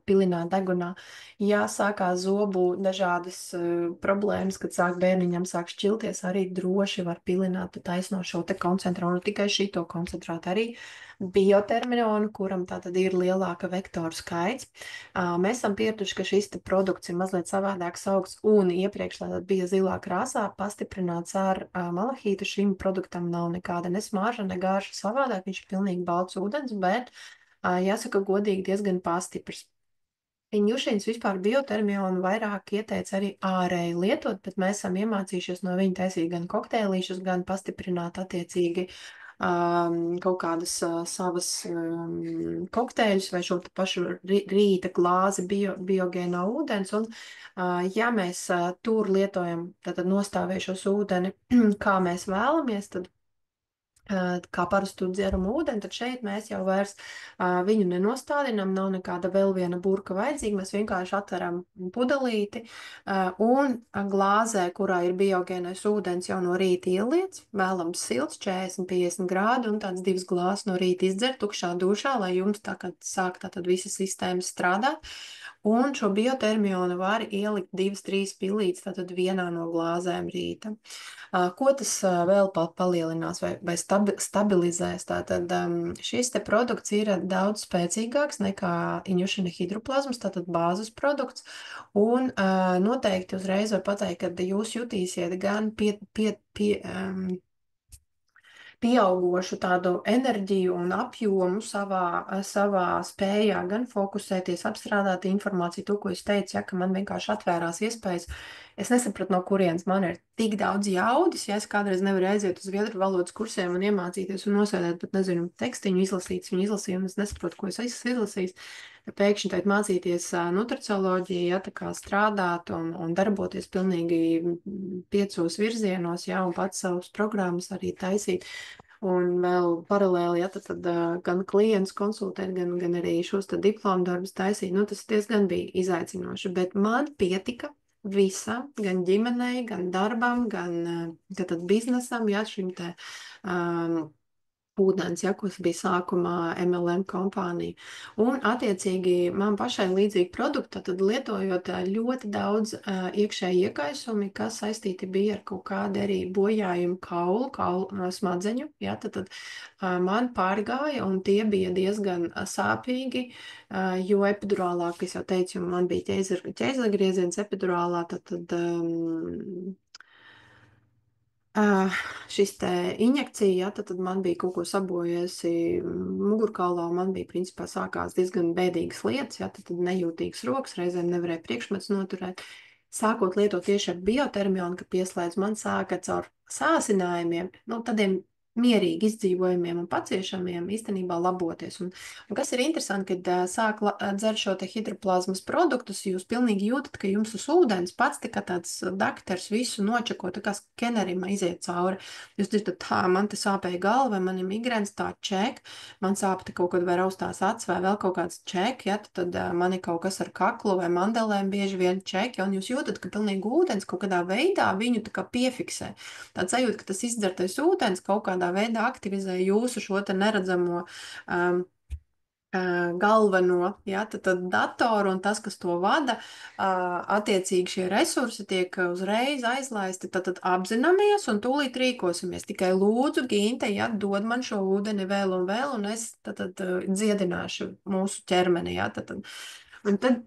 pilināt degunā. Ja sākās zobu dažādas problēmas, kad bērniņam sāk šķilties, arī droši var pilināt taisno šo te koncentrānu, tikai šito koncentrātu arī bioterminonu, kuram tātad ir lielāka vektoru skaits. Mēs esam pieraduši, ka šis te produkts ir mazliet savādāks augsts un iepriekš tātad bija zilā krāsā, pastiprināts ar malahītu. Šim produktam nav nekāda ne smāža, ne gārša savādāk, viņš ir pilnīgi balts ūdens, bet jāsaka godīgi diezgan pastiprs. Ņušins vispār biotermionu vairāk ieteica arī ārēji lietot, bet mēs esam iemācījušies no viņa taisīt gan kokteilīšus, gan pastiprināt attiecīgi kaut kādas savas kokteļus vai šo pašu rīta glāzi biogēnā ūdens. Un, ja mēs tur lietojam tātad nostāvējušos ūdeni, kā mēs vēlamies, tad kā parastu dzeramu ūdeni, tad šeit mēs jau vairs viņu nenostādinām, nav nekāda vēl viena burka vajadzīga, mēs vienkārši atveram pudelīti un glāzē, kurā ir biogēnais ūdens, jau no rīta ieliec, vēlams silts, 40-50 grādi, un tāds 2 glāzes no rīta izdzer tukšā dušā, lai jums sāk tātad visa sistēma strādāt. Un šo biotermionu var ielikt 2-3 pilītes, tātad vienā no glāzēm rīta. Ko tas vēl palielinās vai stabilizēs? Tātad šis te produkts ir daudz spēcīgāks nekā iņušana hidroplazmas, tātad bāzes produkts, un noteikti uzreiz var pateikt, ka jūs jutīsiet gan pieaugošu tādu enerģiju un apjomu savā spējā gan fokusēties, apstrādāt informāciju, to, ko es teicu, ja, ka man vienkārši atvērās iespējas. Es nesapratu, no kurienes man ir tik daudz jaudas, ja es kādreiz nevaru aiziet uz zviedru valodas kursiem un iemācīties un nosēdēt, bet nezinu, tekstiņu izlasīt, viņu izlasīju, un es nesaprotu, ko es esmu izlasījis. Pēkšņi tagad mācīties nutricioloģiju, ja tā kā strādāt un darboties pilnīgi 5 virzienos, ja, un pats savus programmas arī taisīt. Un vēl paralēli, ja tad gan klientus konsultēt, gan arī šos te diplomu darbus taisīt, nu tas diezgan bija izaicinoši, bet man pietika visam, gan ģimenei, gan darbam, gan tad biznesam, ja šim te ūdens, ja, kas bija sākumā MLM kompānija. Un, attiecīgi, man pašai līdzīgi produkti, tad lietojot ļoti daudz iekšēji iekaisumi, kas saistīti bija ar kaut kādu arī bojājumu kaulu smadzeņu, ja, tad man pārgāja, un tie bija diezgan sāpīgi, jo epidurālā, kas jau teicu, man bija ķēzergrieziens epidurālā, šis te injekcija, ja, tad man bija kaut ko sabojējusi mugurkaulā, un man bija, principā, sākās diezgan bēdīgas lietas, ja, tad nejūtīgas rokas, reizēm nevarēja priekšmets noturēt. Sākot lietot tieši ar biotermionu, ka pieslēdz, man sāka caur sāsinājumiem, nu, tādiem mierīgi izdzīvojumiem un paciešamiem īstenībā laboties. Un kas ir interesanti, kad sāk dzert šo te hidroplazmas produktus, jūs pilnīgi jūtat, ka jums uz ūdens pats tā kā tāds dakters visu nočako, tā kā skenerim iziet cauri. Jūs dzirdat, tā, man te sāpēja galva, vai man ir migrēns, tā ček, man sāp te kaut kad vai raustās acis, vai vēl kaut kāds ček, ja, tad man ir kaut kas ar kaklu vai mandelēm bieži vien čeki, un jūs jūtat, ka pilnīgi ūdens kaut kādā veidā viņu tā kā piefiksē. Tāds sajūta, ka tas izdzertais ūdens kaut kādā veidā aktivizē jūsu šo te neredzamo galveno, ja, tad datoru un tas, kas to vada, attiecīgi šie resursi tiek uzreiz aizlaisti, tad apzināmies un tūlīt rīkosimies. Tikai lūdzu, Ginte, ja, dod man šo ūdeni vēl, un es tad dziedināšu mūsu ķermeni, ja, Un tad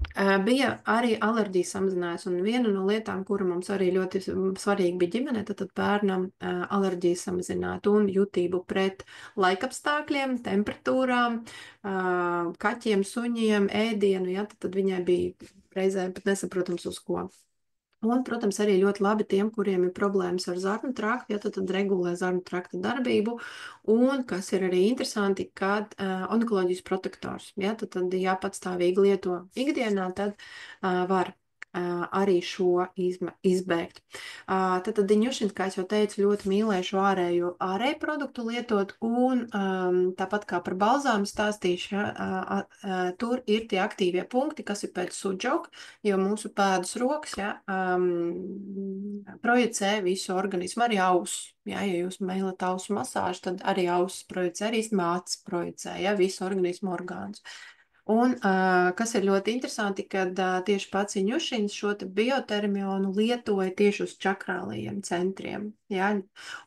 bija arī alerģijas samazinājums, un viena no lietām, kura mums arī ļoti svarīga bija ģimenē, tad bērnam alerģijas samazināt un jutību pret laikapstākļiem, temperatūrām, kaķiem, suņiem, ēdienu, ja, tad viņai bija reizēm pat nesaprotams uz ko. Un, protams, arī ļoti labi tiem, kuriem ir problēmas ar zarnu traktu, ja tad regulē zarnu trakta darbību. Un, kas ir arī interesanti, kad onkoloģijas protektors, ja tad ja patstāvīgi lieto ikdienā, tad var arī šo izbēgt. Tad Diņušins, kā es jau teicu, ļoti mīlēšu ārēju produktu lietot, un tāpat kā par balzāmu stāstīšu, tur ir tie aktīvie punkti, kas ir pēc suģoka, jo mūsu pēdas rokas, ja, projicē visu organismu, arī auss. Ja jūs mēlat ausu masāžu, tad arī auss projicē, arī mācis projicē, ja, visu organismu orgānus. Un kas ir ļoti interesanti, kad tieši pats Iņušins šo te biotermionu lietoja tieši uz čakrālajiem centriem. Ja?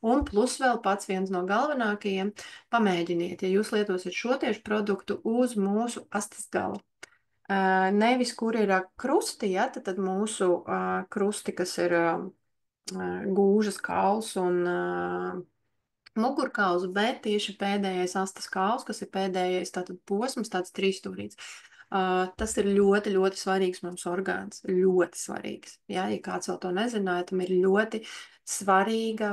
Un plus vēl pats viens no galvenākajiem, pamēģiniet, ja jūs lietosiet šo tieši produktu uz mūsu astes gala. Nevis, kur ir krusti, ja? tad mūsu krusti, kas ir gūžas kauls un mugurkauls, bet tieši pēdējais astes kauls, kas ir pēdējais tātad posms, tāds trīsstūrīts. Tas ir ļoti, ļoti svarīgs mums orgāns, ļoti svarīgs. Ja kāds vēl to nezināja, tam ir ļoti svarīga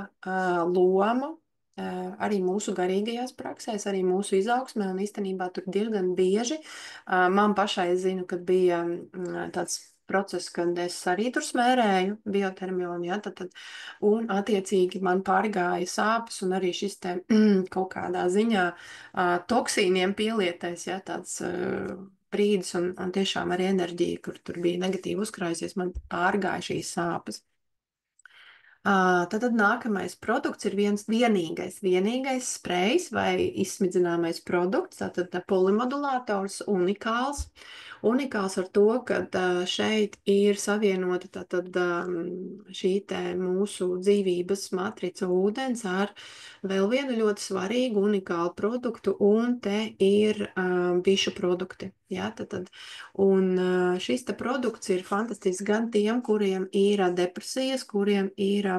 loma arī mūsu garīgajās praksēs, arī mūsu izaugsmē, un īstenībā tur diezgan bieži. Man pašai zinu, kad bija tāds process, kad es arī tur smērēju biotermionu, ja, un attiecīgi man pārgāja sāpes un arī šis te kaut kādā ziņā toksīniem pielietais, ja, tāds brīdis un tiešām arī enerģija, kur tur bija negatīvi uzkrājusies, man pārgāja šīs sāpes. Tad nākamais produkts ir vienīgais sprejs vai izsmidzināmais produkts, tātad polimodulators, unikāls. Unikāls ar to, ka šeit ir savienota tātad šī te mūsu dzīvības matrica ūdens ar vēl vienu ļoti svarīgu unikālu produktu, un te ir bišu produkti. Ja, un šis te produkts ir fantastisks gan tiem, kuriem ir depresijas, kuriem ir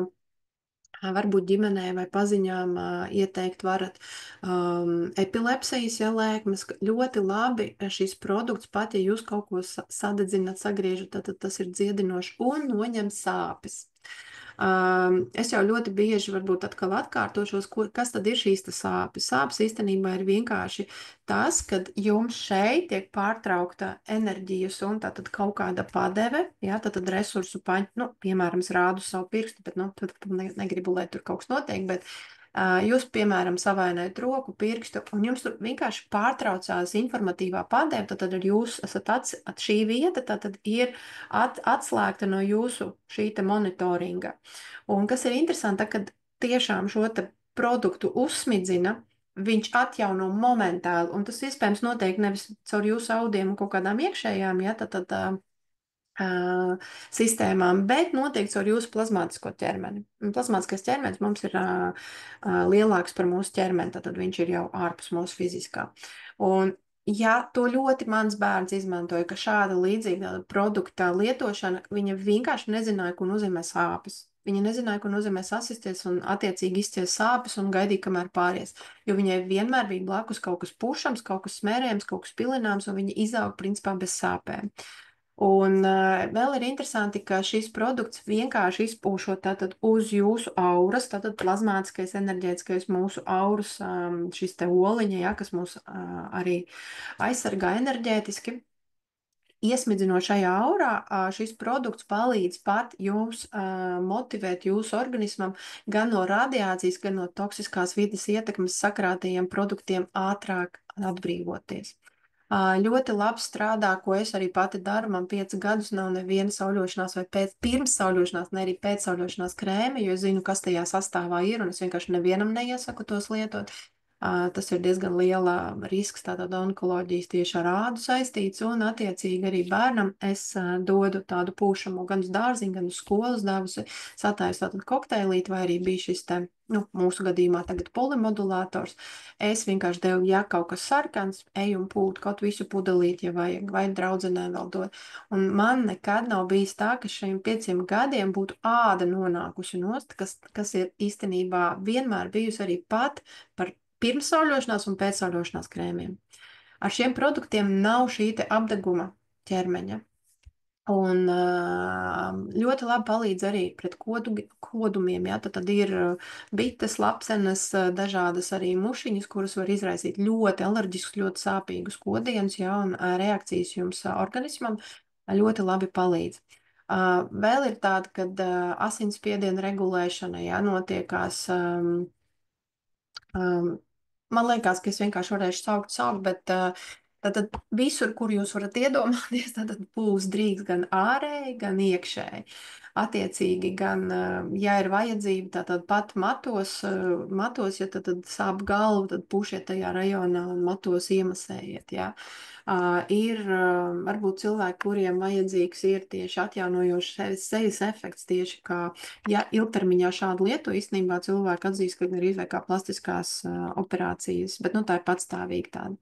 Varbūt ģimenē vai paziņām ieteikt varat epilepsijas, ja lēkmes. Ļoti labi šis produkts, pat ja jūs kaut ko sadedzināt, sagriežat, tad tas ir dziedinošs un noņem sāpes. Es jau ļoti bieži varbūt atkal atkārtošos, kas tad ir šīs sāpes. Sāpes īstenībā ir vienkārši tas, kad jums šeit tiek pārtraukta enerģijas un tātad kaut kāda padeve, ja, tātad resursu paņem, nu, piemēram, es rādu savu pirkstu, bet, nu, tad negribu, lai tur kaut kas notiek, bet jūs, piemēram, savainojat roku, pirkstu, un jums tur vienkārši pārtraucās informatīvā padeve, tad jūs esat šī vieta, tad ir atslēgta no jūsu šī te monitoringa. Un kas ir interesanti, kad tiešām šo te produktu uzsmidzina, viņš atjauno momentāli, un tas iespējams notiek nevis caur jūsu audiem un kaut kādām iekšējām, ja, sistēmām, bet notiek caur jūsu plazmātisko ķermeni. Un plazmātiskais ķermenis mums ir lielāks par mūsu ķermeni, tad viņš ir jau ārpus mūsu fiziskā. Un, ja to ļoti mans bērns izmantoja, ka šāda līdzīga produkta lietošana, viņa vienkārši nezināja, ko nozīmē sāpes. Viņa nezināja, ko nozīmē sasisties un attiecīgi izciest sāpes un gaidīt, kamēr pāries. Jo viņai vienmēr bija blakus kaut kas pušams, kaut kas smērējams, kaut kas pilināms, un viņa izauga principā bez sāpēm. Un vēl ir interesanti, ka šis produkts vienkārši izpūšot tātad uz jūsu auras, tātad plazmātiskais enerģētiskais mūsu auras, šis te oliņa, ja, kas mūs arī aizsargā enerģētiski. Iesmidzinot šajā aurā, šis produkts palīdz pat jums motivēt jūsu organismam gan no radiācijas, gan no toksiskās vides ietekmes sakrātajiem produktiem ātrāk atbrīvoties. Ļoti labi strādā, ko es arī pati daru. Man 5 gadus nav neviena sauļošanās vai pirms sauļošanās, ne arī pēc sauļošanās krēma, jo es zinu, kas tajā sastāvā ir, un es vienkārši nevienam neiesaku tos lietot. Tas ir diezgan liela risks, tātad onkoloģijas tieši ar ādu saistīts, un attiecīgi arī bērnam es dodu tādu pūšamo gan uz dārziņu, gan uz skolas devusi, satājusi tātad kokteilīt, vai arī bija šis te, nu, mūsu gadījumā tagad polimodulātors. Es vienkārši devu, ja kaut kas sarkans, eju un pūt kaut visu pudelīt, ja vajag, vai draudzenē vēl dot. Un man nekad nav bijis tā, ka šiem 5 gadiem būtu āda nonākusi nost, kas ir īstenībā vienmēr bijusi arī pat par pirms sauļošanās un pēc sauļošanās krēmiem. Ar šiem produktiem nav šī te apdeguma ķermeņa. Un ļoti labi palīdz arī pret kodumiem. Ja? Tad ir bites, lapsenes, dažādas arī mušiņas, kuras var izraisīt ļoti alerģiskus, ļoti sāpīgus kodienus, ja? Un reakcijas jums organismam ļoti labi palīdz. Vēl ir tāda, kad asinsspiediena regulēšana, ja, notiekās. Man liekas, ka es vienkārši varēšu saukt, bet tad visur, kur jūs varat iedomāties, tad būs drīkst gan ārēji, gan iekšēji. Attiecīgi, gan, ja ir vajadzība, tad pat matos, ja tad sāp galvu, tad pušiet tajā rajonā un matos iemasējiet, jā. Ir varbūt cilvēki, kuriem vajadzīgs ir tieši atjaunojošs sejas efekts, tieši kā, ja ilgtermiņā šādu lietu, īstenībā cilvēki atzīst, ka arī vai kā plastiskās operācijas, bet, nu, tā ir patstāvīga tāda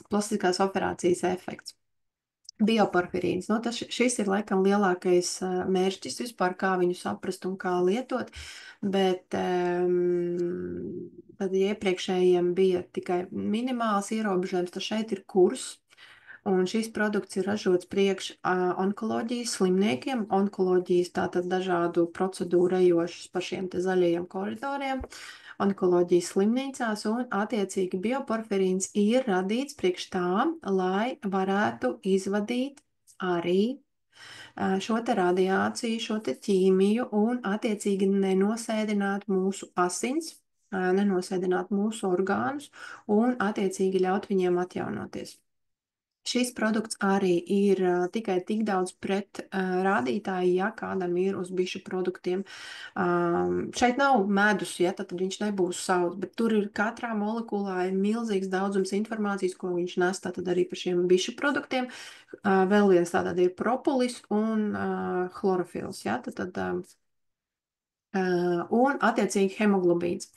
plastiskās operācijas efekts. Bioporfirīns. Nu, šis ir laikam lielākais mērķis vispār, kā viņu saprast un kā lietot, bet tad, ja iepriekšējiem bija tikai minimāls ierobežojums, tad šeit ir kurs, un šis produkts ir ražots priekš onkoloģijas slimniekiem, onkoloģijas tātad dažādu procedūru ejošas pa šiem te zaļajiem koridoriem, onkoloģijas slimnīcās, un attiecīgi bioporfirīns ir radīts priekš tām, lai varētu izvadīt arī šo te radiāciju, šo te ķīmiju un attiecīgi nenosēdināt mūsu asins, nenosēdināt mūsu orgānus un attiecīgi ļaut viņiem atjaunoties. Šis produkts arī ir tikai tik daudz pret rādītāji, ja kādam ir uz bišu produktiem. Šeit nav medus, ja, tad viņš nebūs sauts, bet tur ir katrā molekulā ir milzīgs daudzums informācijas, ko viņš nes tātad arī par šiem bišu produktiem. Vēl viens tātad ir propolis un chlorofils, ja, un attiecīgi hemoglobīns.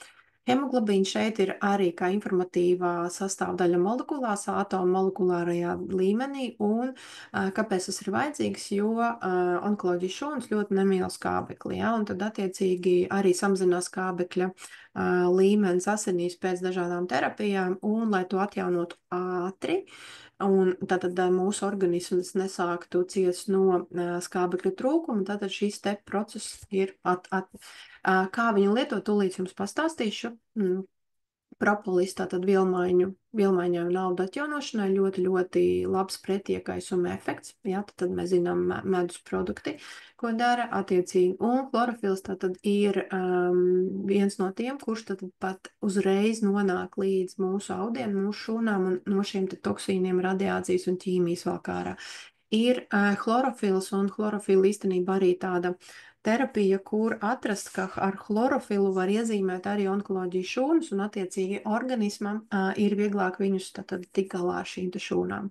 Hemoglobīns šeit ir arī kā informatīvā sastāvdaļa molekulās, atomu molekulārajā līmenī, un kāpēc tas ir vajadzīgs, jo onkoloģijas šūnas ļoti nemīl skābekli, ja, un tad attiecīgi arī samazinās skābekļa līmenis asinīs pēc dažādām terapijām, un lai to atjaunotu ātri, un tātad mūsu organisms nesāktu ciest no skābekļa trūkuma, tātad šīs te process ir kā viņu lietot, tūlīt jums pastāstīšu. Propolis, tātad vielmaiņai un audu atjaunošanai ļoti, ļoti labs pretiekaisuma efekts. Jā, tad mēs zinām medus produkti, ko dara attiecīgi. Un chlorofils tātad ir viens no tiem, kurš tad pat uzreiz nonāk līdz mūsu audiem, mūsu šūnām un no šiem toksīniem, radiācijas un ķīmijas vēl kā ārā. Ir chlorofils, un chlorofila īstenībā arī tāda terapija, kur atrast, ka ar chlorofilu var iezīmēt arī onkoloģijas šūnas, un attiecīgi organismam ir vieglāk viņus tad tik galā ar šīm šūnām.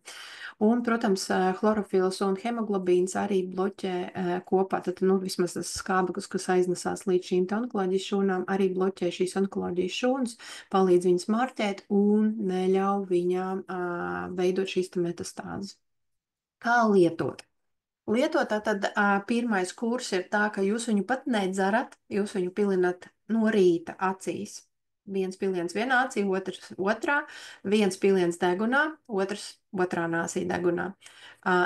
Un, protams, chlorofils un hemoglobīns arī bloķē kopā, tad, vismaz tas skābeklis, kas aiznesās līdz šīm onkoloģijas šūnām, arī bloķē šīs onkoloģijas šūnas, palīdz viņas marķēt un neļauj viņām veidot šīs metastāzes. Kā lietot? Lietot, tad pirmais kurs ir tā, ka jūs viņu pat nedzerat, jūs viņu pilinat no rīta acīs. Viens piliens vienā acī, otrs otrā, viens piliens degunā, otrs otrā nāsī degunā.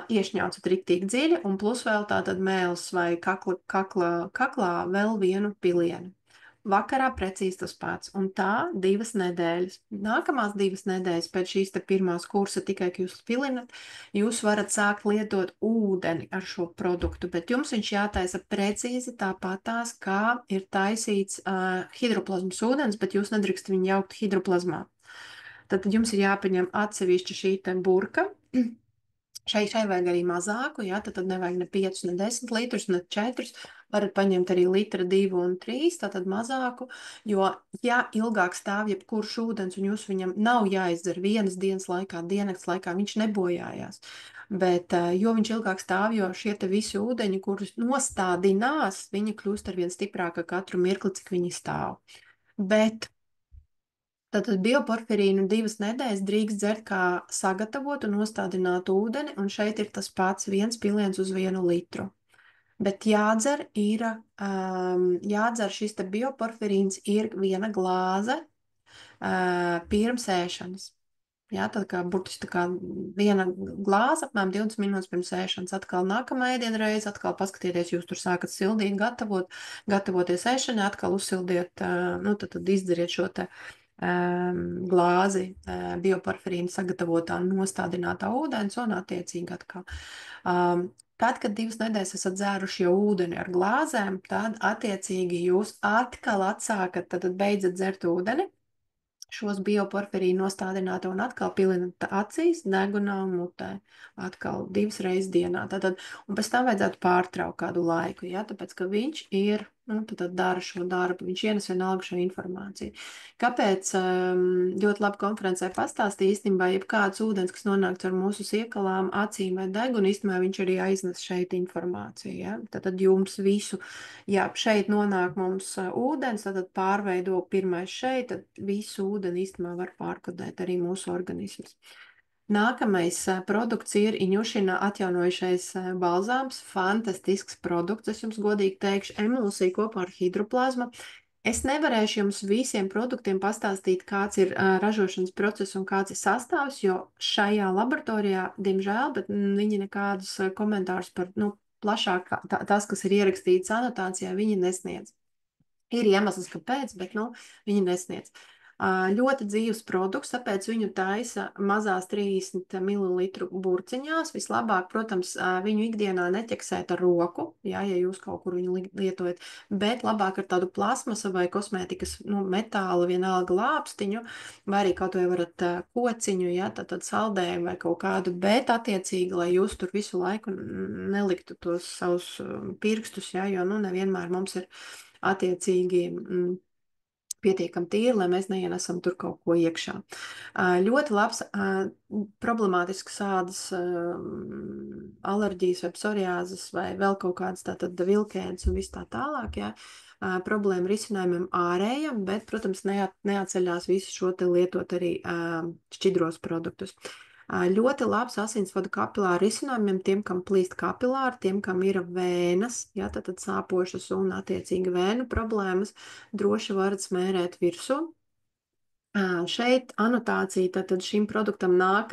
Iešņaucat riktīgi dziļi, un plus vēl tātad mēls vai kaklā vēl vienu pilienu. Vakarā precīzi tas pats, un tā 2 nedēļas. Nākamās 2 nedēļas pēc šīs te pirmās kursa, tikai, ka jūs pilinat, jūs varat sākt lietot ūdeni ar šo produktu, bet jums viņš jātaisa precīzi tāpatās, kā ir taisīts hidroplazmas ūdens, bet jūs nedrīkst viņu jaukt hidroplazmā. Tad jums ir jāpaņem atsevišķa šī te burka. Šai vajag arī mazāku, jā, tad nevajag ne 5, ne 10 litrus, ne 4. Varat paņemt arī litra, 2 un 3, tātad mazāku, jo, ja ilgāk stāv jebkurš ūdens un jūs viņam nav jāizdzer vienas dienas laikā, diennakts laikā, viņš nebojājās. Bet, jo viņš ilgāk stāv, jo šie te visi ūdeņi, kurus nostādinās, viņi kļūst arvien stiprāka katru mirkli, cik viņi stāv. Bet tātad bioporfirīnu 2 nedēļas drīkst dzert kā sagatavotu nostādinātu ūdeni, un šeit ir tas pats 1 piliens uz 1 litru. Bet jādzer šis te bioporfirīns ir 1 glāze pirms ēšanas. Jā, tad kā burtiski tā kā 1 glāze, apmēram 20 minūtes pirms ēšanas, atkal nākamā ēdienreize, atkal paskatieties, jūs tur sākat sildīt, gatavoties ēšanai, atkal uzsildiet, tad izdzeriet šo te glāzi bioporfirīna sagatavotā nostādinātā ūdens un attiecīgi atkal. Tad, kad 2 nedēļas esat dzēruši jau ūdeni ar glāzēm, tad attiecīgi jūs atkal atsākat, tad beidzat dzert ūdeni, šos bioporfirīnu nostādinātu un atkal pilinat acīs, degunā un mutē. Atkal 2 reizes dienā. Tātad, un pēc tam vajadzētu pārtraukt kādu laiku, ja, tāpēc, ka viņš ir, tad dara šo darbu, viņš ienes vienalga šo informāciju. Kāpēc ļoti labi konferencē pastāstīja īstenībā, jebkāds ūdens, kas nonāk ar mūsu siekalām, acīm vai degunu, īstenībā viņš arī aiznes šeit informāciju, ja. Tātad jums visu, ja šeit nonāk mums ūdens, tad pārveido pirmais šeit, tad visu ūdeni īstenībā var pārkodēt arī mūsu organisms. Nākamais produkts ir Iņušina atjaunojušais balzāms, fantastisks produkts, es jums godīgi teikšu, emulsija kopā ar hidroplazmu. Es nevarēšu jums visiem produktiem pastāstīt, kāds ir ražošanas process un kāds ir sastāvs, jo šajā laboratorijā, diemžēl, bet viņi nekādus komentārus par, plašāk tas, kas ir ierakstīts anotācijā, viņi nesniedz. Ir iemesls, kāpēc, bet, viņi nesniedz. Ļoti dzīves produkts, tāpēc viņu taisa mazās 30 ml burciņās. Vislabāk, protams, viņu ikdienā neķeksēt ar roku, ja jūs kaut kur viņu lietojat, bet labāk ar tādu plasmasa vai kosmētikas, metāla vienalga lāpstiņu, vai arī kaut vai varat kociņu, ja, tad saldējumu vai kaut kādu, bet attiecīgi, lai jūs tur visu laiku neliktu tos savus pirkstus, ja, jo, nevienmēr mums ir attiecīgi pietiekami tīri, lai mēs neienesam tur kaut ko iekšā. Ļoti labs problemātisks ādas alerģijas vai psoriāzes vai vēl kaut kādas tātad vilkēdas un viss tā tālāk, ja. problēmu risinājumam ārējam, bet, protams, neatceļās visu šo te lietot arī šķidros produktus. Ļoti labs asinsvadu kapilāru risinājumiem tiem, kam plīst kapilāri, tiem, kam ir vēnas, ja, tad sāpošas un attiecīgi vēnu problēmas, droši varat smērēt virsū. Šeit anotācija tātad šim produktam nāk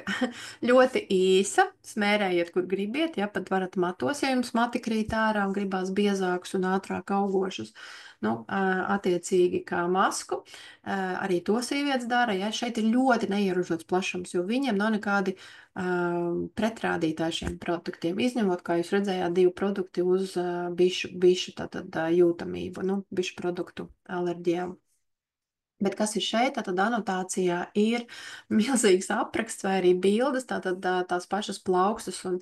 ļoti īsa. Smērējiet, kur gribiet, ja pat varat matos, ja jums mati krīt ārā un gribās biezākus un ātrāk augošus. Nu, attiecīgi kā masku. Arī to sievietes dara, ja šeit ir ļoti neierobežots plašums, jo viņiem nav nekādi pretrādītāji šiem produktiem. Izņemot, kā jūs redzējāt, 2 produkti uz bišu tātad jūtamību, nu, bišu produktu alerģijām. Bet kas ir šeit? Tātad anotācijā ir milzīgs apraksts vai arī bildes, tātad tās pašas plaukstas un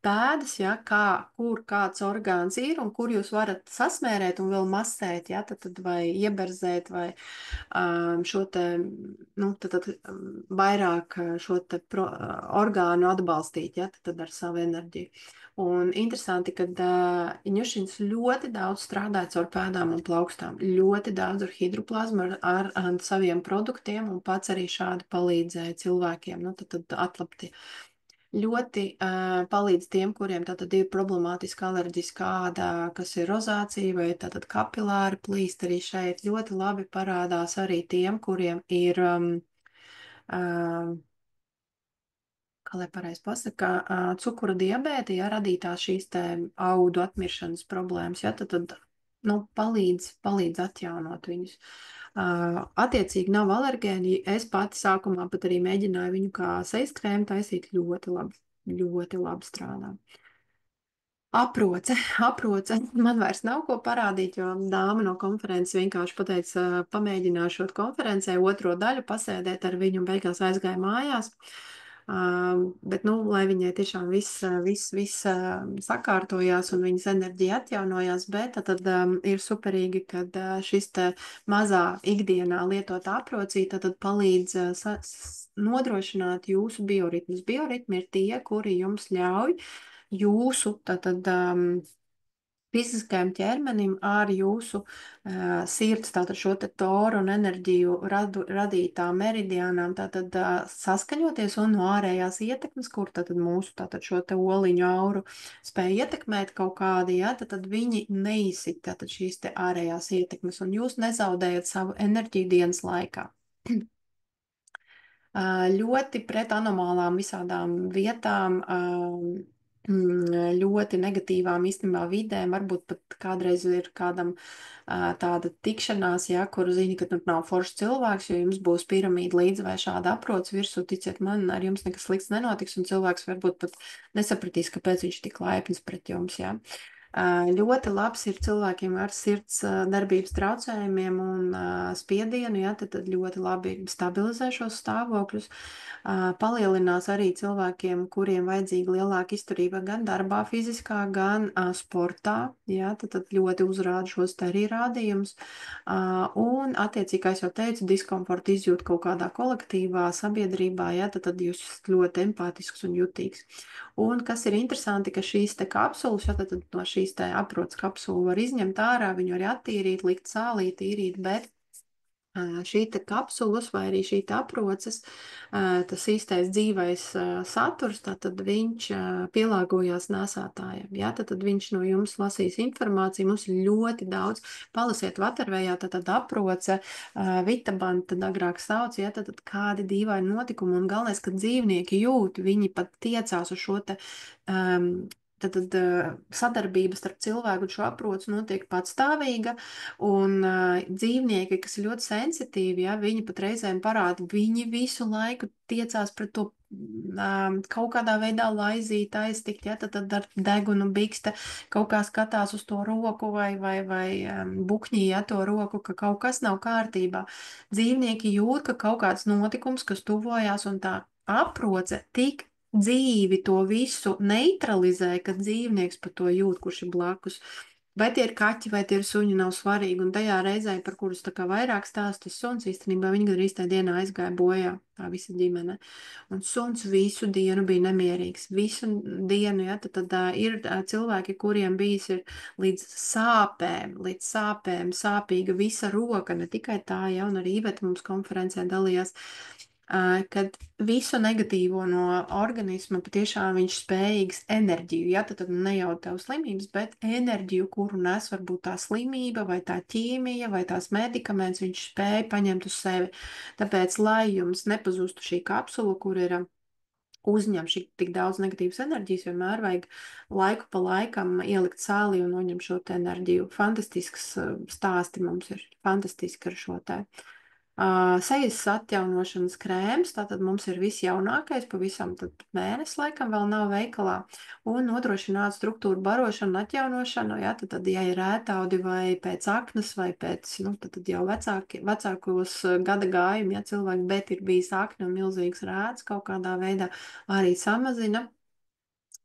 pēdas, ja, kur kāds orgāns ir un kur jūs varat sasmērēt un vēl masēt, ja, tad vai ieberzēt vai šo te, nu, tad vairāk šo te orgānu atbalstīt, ja, tad ar savu enerģiju. Un interesanti, ka ņušins ļoti daudz strādāja caur pēdām un plaukstām, ļoti daudz ar hidroplazmu, ar saviem produktiem un pats arī šādi palīdzēja cilvēkiem, nu tad atlapti. Ļoti palīdz tiem, kuriem tātad ir problemātiska alerģiska āda, kas ir rozācija vai tātad kapilāri plīst arī šeit. Ļoti labi parādās arī tiem, kuriem ir kā lai pareizi pasaka, cukura diabēta, ja radītās šīs te audu atmiršanas problēmas, ja, tad nu, palīdz atjaunot viņus. Attiecīgi nav alergēni, es pati sākumā pat arī mēģināju viņu kā sejas krēmu taisīt ļoti labi strādā. Aproce. Man vairs nav ko parādīt, jo dāma no konferences vienkārši pateica, pamēģināšot konferencē otro daļu, pasēdēt ar viņu un beigās aizgāja mājās. Bet, nu, lai viņai tiešām viss sakārtojās un viņas enerģija atjaunojās, bet tad ir superīgi, kad šis te mazā ikdienā lietotā aprocīta tad palīdz nodrošināt jūsu bioritmus. Bioritmi ir tie, kuri jums ļauj jūsu tātad fiziskajam ķermenim ar jūsu sirds, tātad šo te toru un enerģiju radītām meridiānām, tātad saskaņoties un no ārējās ietekmes, kur tātad mūsu tātad šo te oliņu auru spēja ietekmēt kaut kādi, ja, tad viņi neizsit tātad šīs te ārējās ietekmes un jūs nezaudējat savu enerģiju dienas laikā. Ļoti pret anomālām visādām vietām, ļoti negatīvām īstenībā vidēm, varbūt pat kādreiz ir kādam tāda tikšanās, ja, kur zini, ka tur nav foršs cilvēks, jo jums būs piramīda līdzi vai šāda aprots virsū, ticiet man, ar jums nekas slikts nenotiks, un cilvēks varbūt pat nesapratīs, kāpēc viņš tik laipns pret jums, ja. Ļoti labs ir cilvēkiem ar sirds darbības traucējumiem un spiedienu, ja, tad ļoti labi stabilizē šos stāvokļus. Palielinās arī cilvēkiem, kuriem vajadzīga lielāka izturība gan darbā fiziskā, gan sportā, ja, tad ļoti uzrāda šos te arī rādījumus. Un, attiecīgi, kā es jau teicu, diskomfortu izjūt kaut kādā kolektīvā, sabiedrībā, ja, tad jūs ļoti empātisks un jutīgs. Un kas ir interesanti, ka šīs te kapsulas, ja, tad no šīs te aprots kapsulu var izņemt ārā, viņu arī attīrīt, likt sālī, tīrīt, bet šī te kapsulas vai arī šī te aproces, tas īstais dzīvais saturs, tātad viņš pielāgojās nēsātājiem, ja, tad viņš no jums lasīs informāciju, mums ir ļoti daudz, palasiet Watervejā, tātad aproce, Vitaban, tad agrāk sauc, ja, tad kādi dīvaini notikumi, un galvenais, ka dzīvnieki jūt, viņi pat tiecās uz šo te tad sadarbība starp cilvēku un šo aproci notiek patstāvīga, un dzīvnieki, kas ir ļoti sensitīvi, ja, viņi pat reizēm parāda, viņi visu laiku tiecās pret to kaut kādā veidā laizīt, aiztikt, ja, tad ar degunu bikste kaut kā skatās uz to roku vai bukņī, ja, to roku, ka kaut kas nav kārtībā. Dzīvnieki jūt, ka kaut kāds notikums, kas tuvojās, un tā aproce tik dzīvi to visu neutralizē, ka dzīvnieks par to jūt, kurš ir blakus. Vai tie ir kaķi, vai tie ir suņi, nav svarīgi. Un tajā reizē, par kuras tā kā vairāk stāsta, tas suns īstenībā viņa gandrīz tajā dienā aizgāja bojā, tā visa ģimene. Un suns visu dienu bija nemierīgs. Visu dienu, ja, tad ir cilvēki, kuriem bijis ir līdz sāpēm, sāpīga visa roka, ne tikai tā, ja, un arī Iveta mums konferencē dalījās. Kad visu negatīvo no organisma patiešām viņš spējīgs enerģiju, ja, tad ne jau tev slimības, bet enerģiju, kuru nes varbūt tā slimība vai tā ķīmija vai tās medikaments, viņš spēja paņemt uz sevi. Tāpēc, lai jums nepazustu šī kapsula, kur ir uzņem šī tik daudz negatīvas enerģijas, vienmēr vajag laiku pa laikam ielikt sālī un noņemt šo te enerģiju. Fantastisks stāsti mums ir, fantastiski ar šo te. Sejas atjaunošanas krēms, tātad mums ir viss jaunākais, pavisam tad mēnesis laikam vēl nav veikalā, un nodrošināt struktūru barošanu, atjaunošanu, ja, tad, ja ir ētaudi vai pēc aknas vai pēc, nu, tad jau vecākos gada gājumi, ja cilvēki, bet ir bijis akne un milzīgs rēts kaut kādā veidā arī samazina.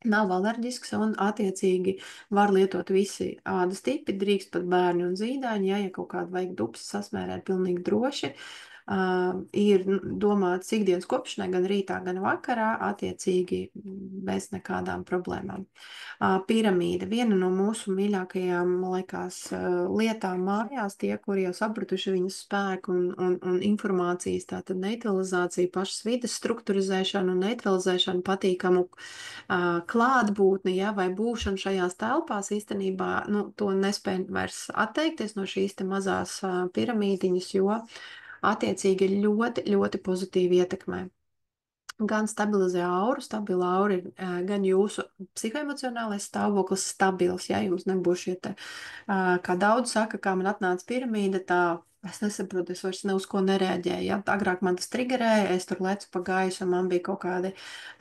Nav alerģisks un, attiecīgi, var lietot visi ādas tipi, drīkst pat bērni un zīdaiņi, ja kaut kādu vajag dupsi sasmērēt pilnīgi droši. Ir domāts ikdienas kopšanai gan rītā, gan vakarā, attiecīgi bez nekādām problēmām. Piramīda, viena no mūsu mīļākajām, man liekas, lietām mājās, tie, kuri jau sapratuši viņas spēku un informācijas, tātad neutralizācija, pašas vides strukturizēšanu un neutralizēšanu patīkamu klātbūtni, ja, vai būšanu šajās telpās, īstenībā nu, to nespēj vairs atteikties no šīs te mazās piramīdiņas, jo attiecīgi ir ļoti, ļoti pozitīvi ietekmē. Gan stabilizē auru, stabila aura ir gan jūsu psihoemocionālais stāvoklis stabils, ja jums nebūs šie te, kā daudz saka, kā man atnāca piramīda, tā es nesaprotu, es vairs ne uz ko nereaģēju, ja agrāk man tas triggerēja, es tur lecu pa gaisu, un man bija kaut kāda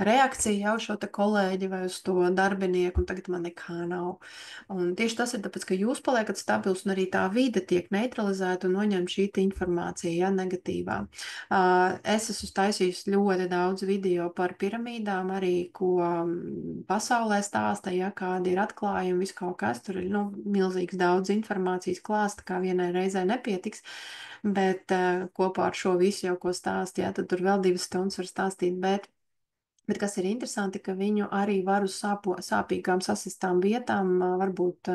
reakcija jau šo te kolēģi vai uz to darbinieku, un tagad man nekā nav. Un tieši tas ir tāpēc, ka jūs paliekat stabils, un arī tā vide tiek neutralizēta un noņem šī informācija, ja, negatīvā. Es esmu taisījis ļoti daudz video par piramīdām, arī ko pasaulē stāsta, ja kādi ir atklājumi, viss kaut kas, tur ir milzīgs daudz informācijas klāsta, kā vienai reizē nepietiks, bet kopā ar šo visu jau, ko stāst, ja, tad tur vēl 2 stundas var stāstīt, Bet kas ir interesanti, ka viņu arī var uz sāpīgām sasistām vietām, varbūt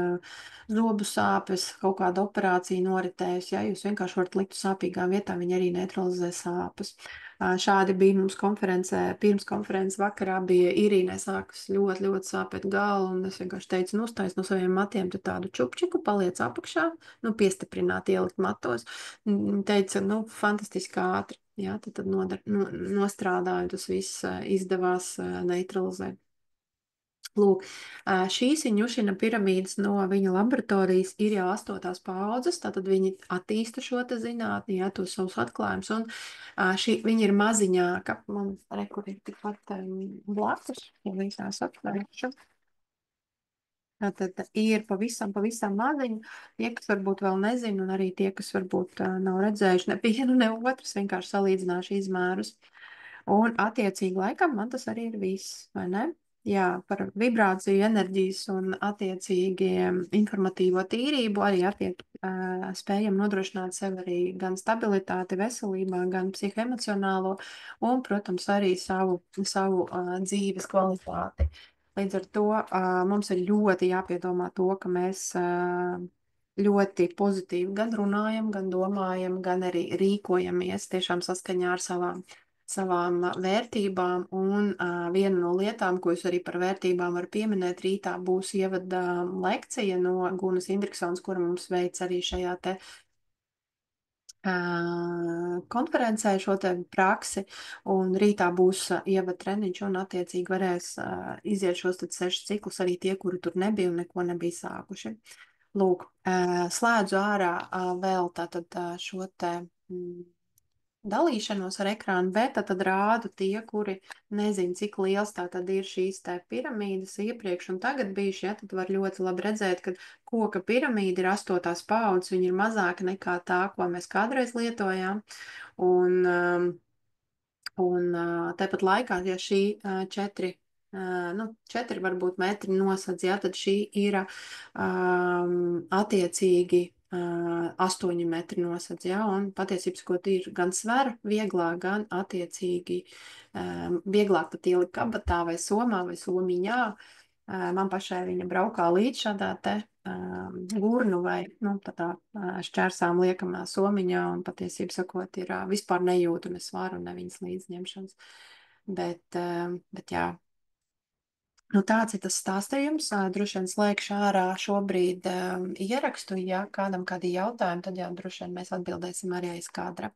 zobu sāpes, kaut kāda operācija noritējusi, ja jūs vienkārši varat likt uz sāpīgām vietām, viņi arī neutralizē sāpes. Šādi bija mums konferencē, pirms konferences vakarā bija Irīnai sākas ļoti, ļoti sāpēt galvu, un es vienkārši teicu, nostājas no saviem matiem, tad tādu čupčiku paliec apakšā, piestiprināt, ielikt matos. Teica, fantastiski ātri. Jā, tad nostrādāju, tas viss izdevās neutralizēt. Lūk, šīs Iņušina piramīdas no viņa laboratorijas ir jau 8. paudzes, tātad viņi attīsta šo te zinātni, jā, tos savus atklājumus, un viņa ir maziņāka. Man rekur ir tikpat blakus, ja viņi tās atklājuši. Tātad ir pavisam maziņi. Tie, kas varbūt vēl nezina, un arī tie, kas varbūt nav redzējuši ne vienu, ne otrs, vienkārši salīdzināšu izmērus. Un attiecīgi laikam man tas arī ir viss, vai ne? Jā, par vibrāciju, enerģijas un attiecīgi informatīvo tīrību arī spējam nodrošināt sev arī gan stabilitāti veselībā, gan psihoemocionālo un, protams, arī savu dzīves kvalitāti. Līdz ar to mums ir ļoti jāpiedomā to, ka mēs ļoti pozitīvi gan runājam, gan domājam, gan arī rīkojamies tiešām saskaņā ar savām vērtībām. Un viena no lietām, ko es arī par vērtībām varu pieminēt, rītā būs ievada lekcija no Gunas Indriksons, kura mums veic arī šajā te konferencē šo te praksi, un rītā būs ievada treniņš, un attiecīgi varēs iziet šos 6 ciklus arī tie, kuri tur nebija un neko nebija sākuši. Lūk, slēdzu ārā vēl tātad šo te dalīšanos ar ekrānu, bet tad rādu tie, kuri nezin, cik liels tā tad ir šīs te piramīdas iepriekš un tagad bijuši, ja, tad var ļoti labi redzēt, ka koka piramīda ir 8. paudzes, viņa ir mazāka nekā tā, ko mēs kādreiz lietojām, un tāpat laikā, ja šī 4 nu, 4 varbūt metri nosedz, jā, tad šī ir attiecīgi 8 metri nosedz, jā, un patiesības, ko ir gan svera vieglāk, gan attiecīgi vieglāk pat ielikt kabatā vai somā vai somiņā. Man pašai viņa braukā līdz šādā te gurnu vai, nu, tādā šķērsām liekamā somiņā, un patiesību sakot, ir vispār nejūtu ne svaru, ne viņas līdzņemšanas. Bet jā, nu, tāds ir tas stāstījums. Droši vien slēgšu ārā šobrīd ierakstu. Ja kādam kādi jautājumi, tad jau droši vien mēs atbildēsim arī aiz kadra.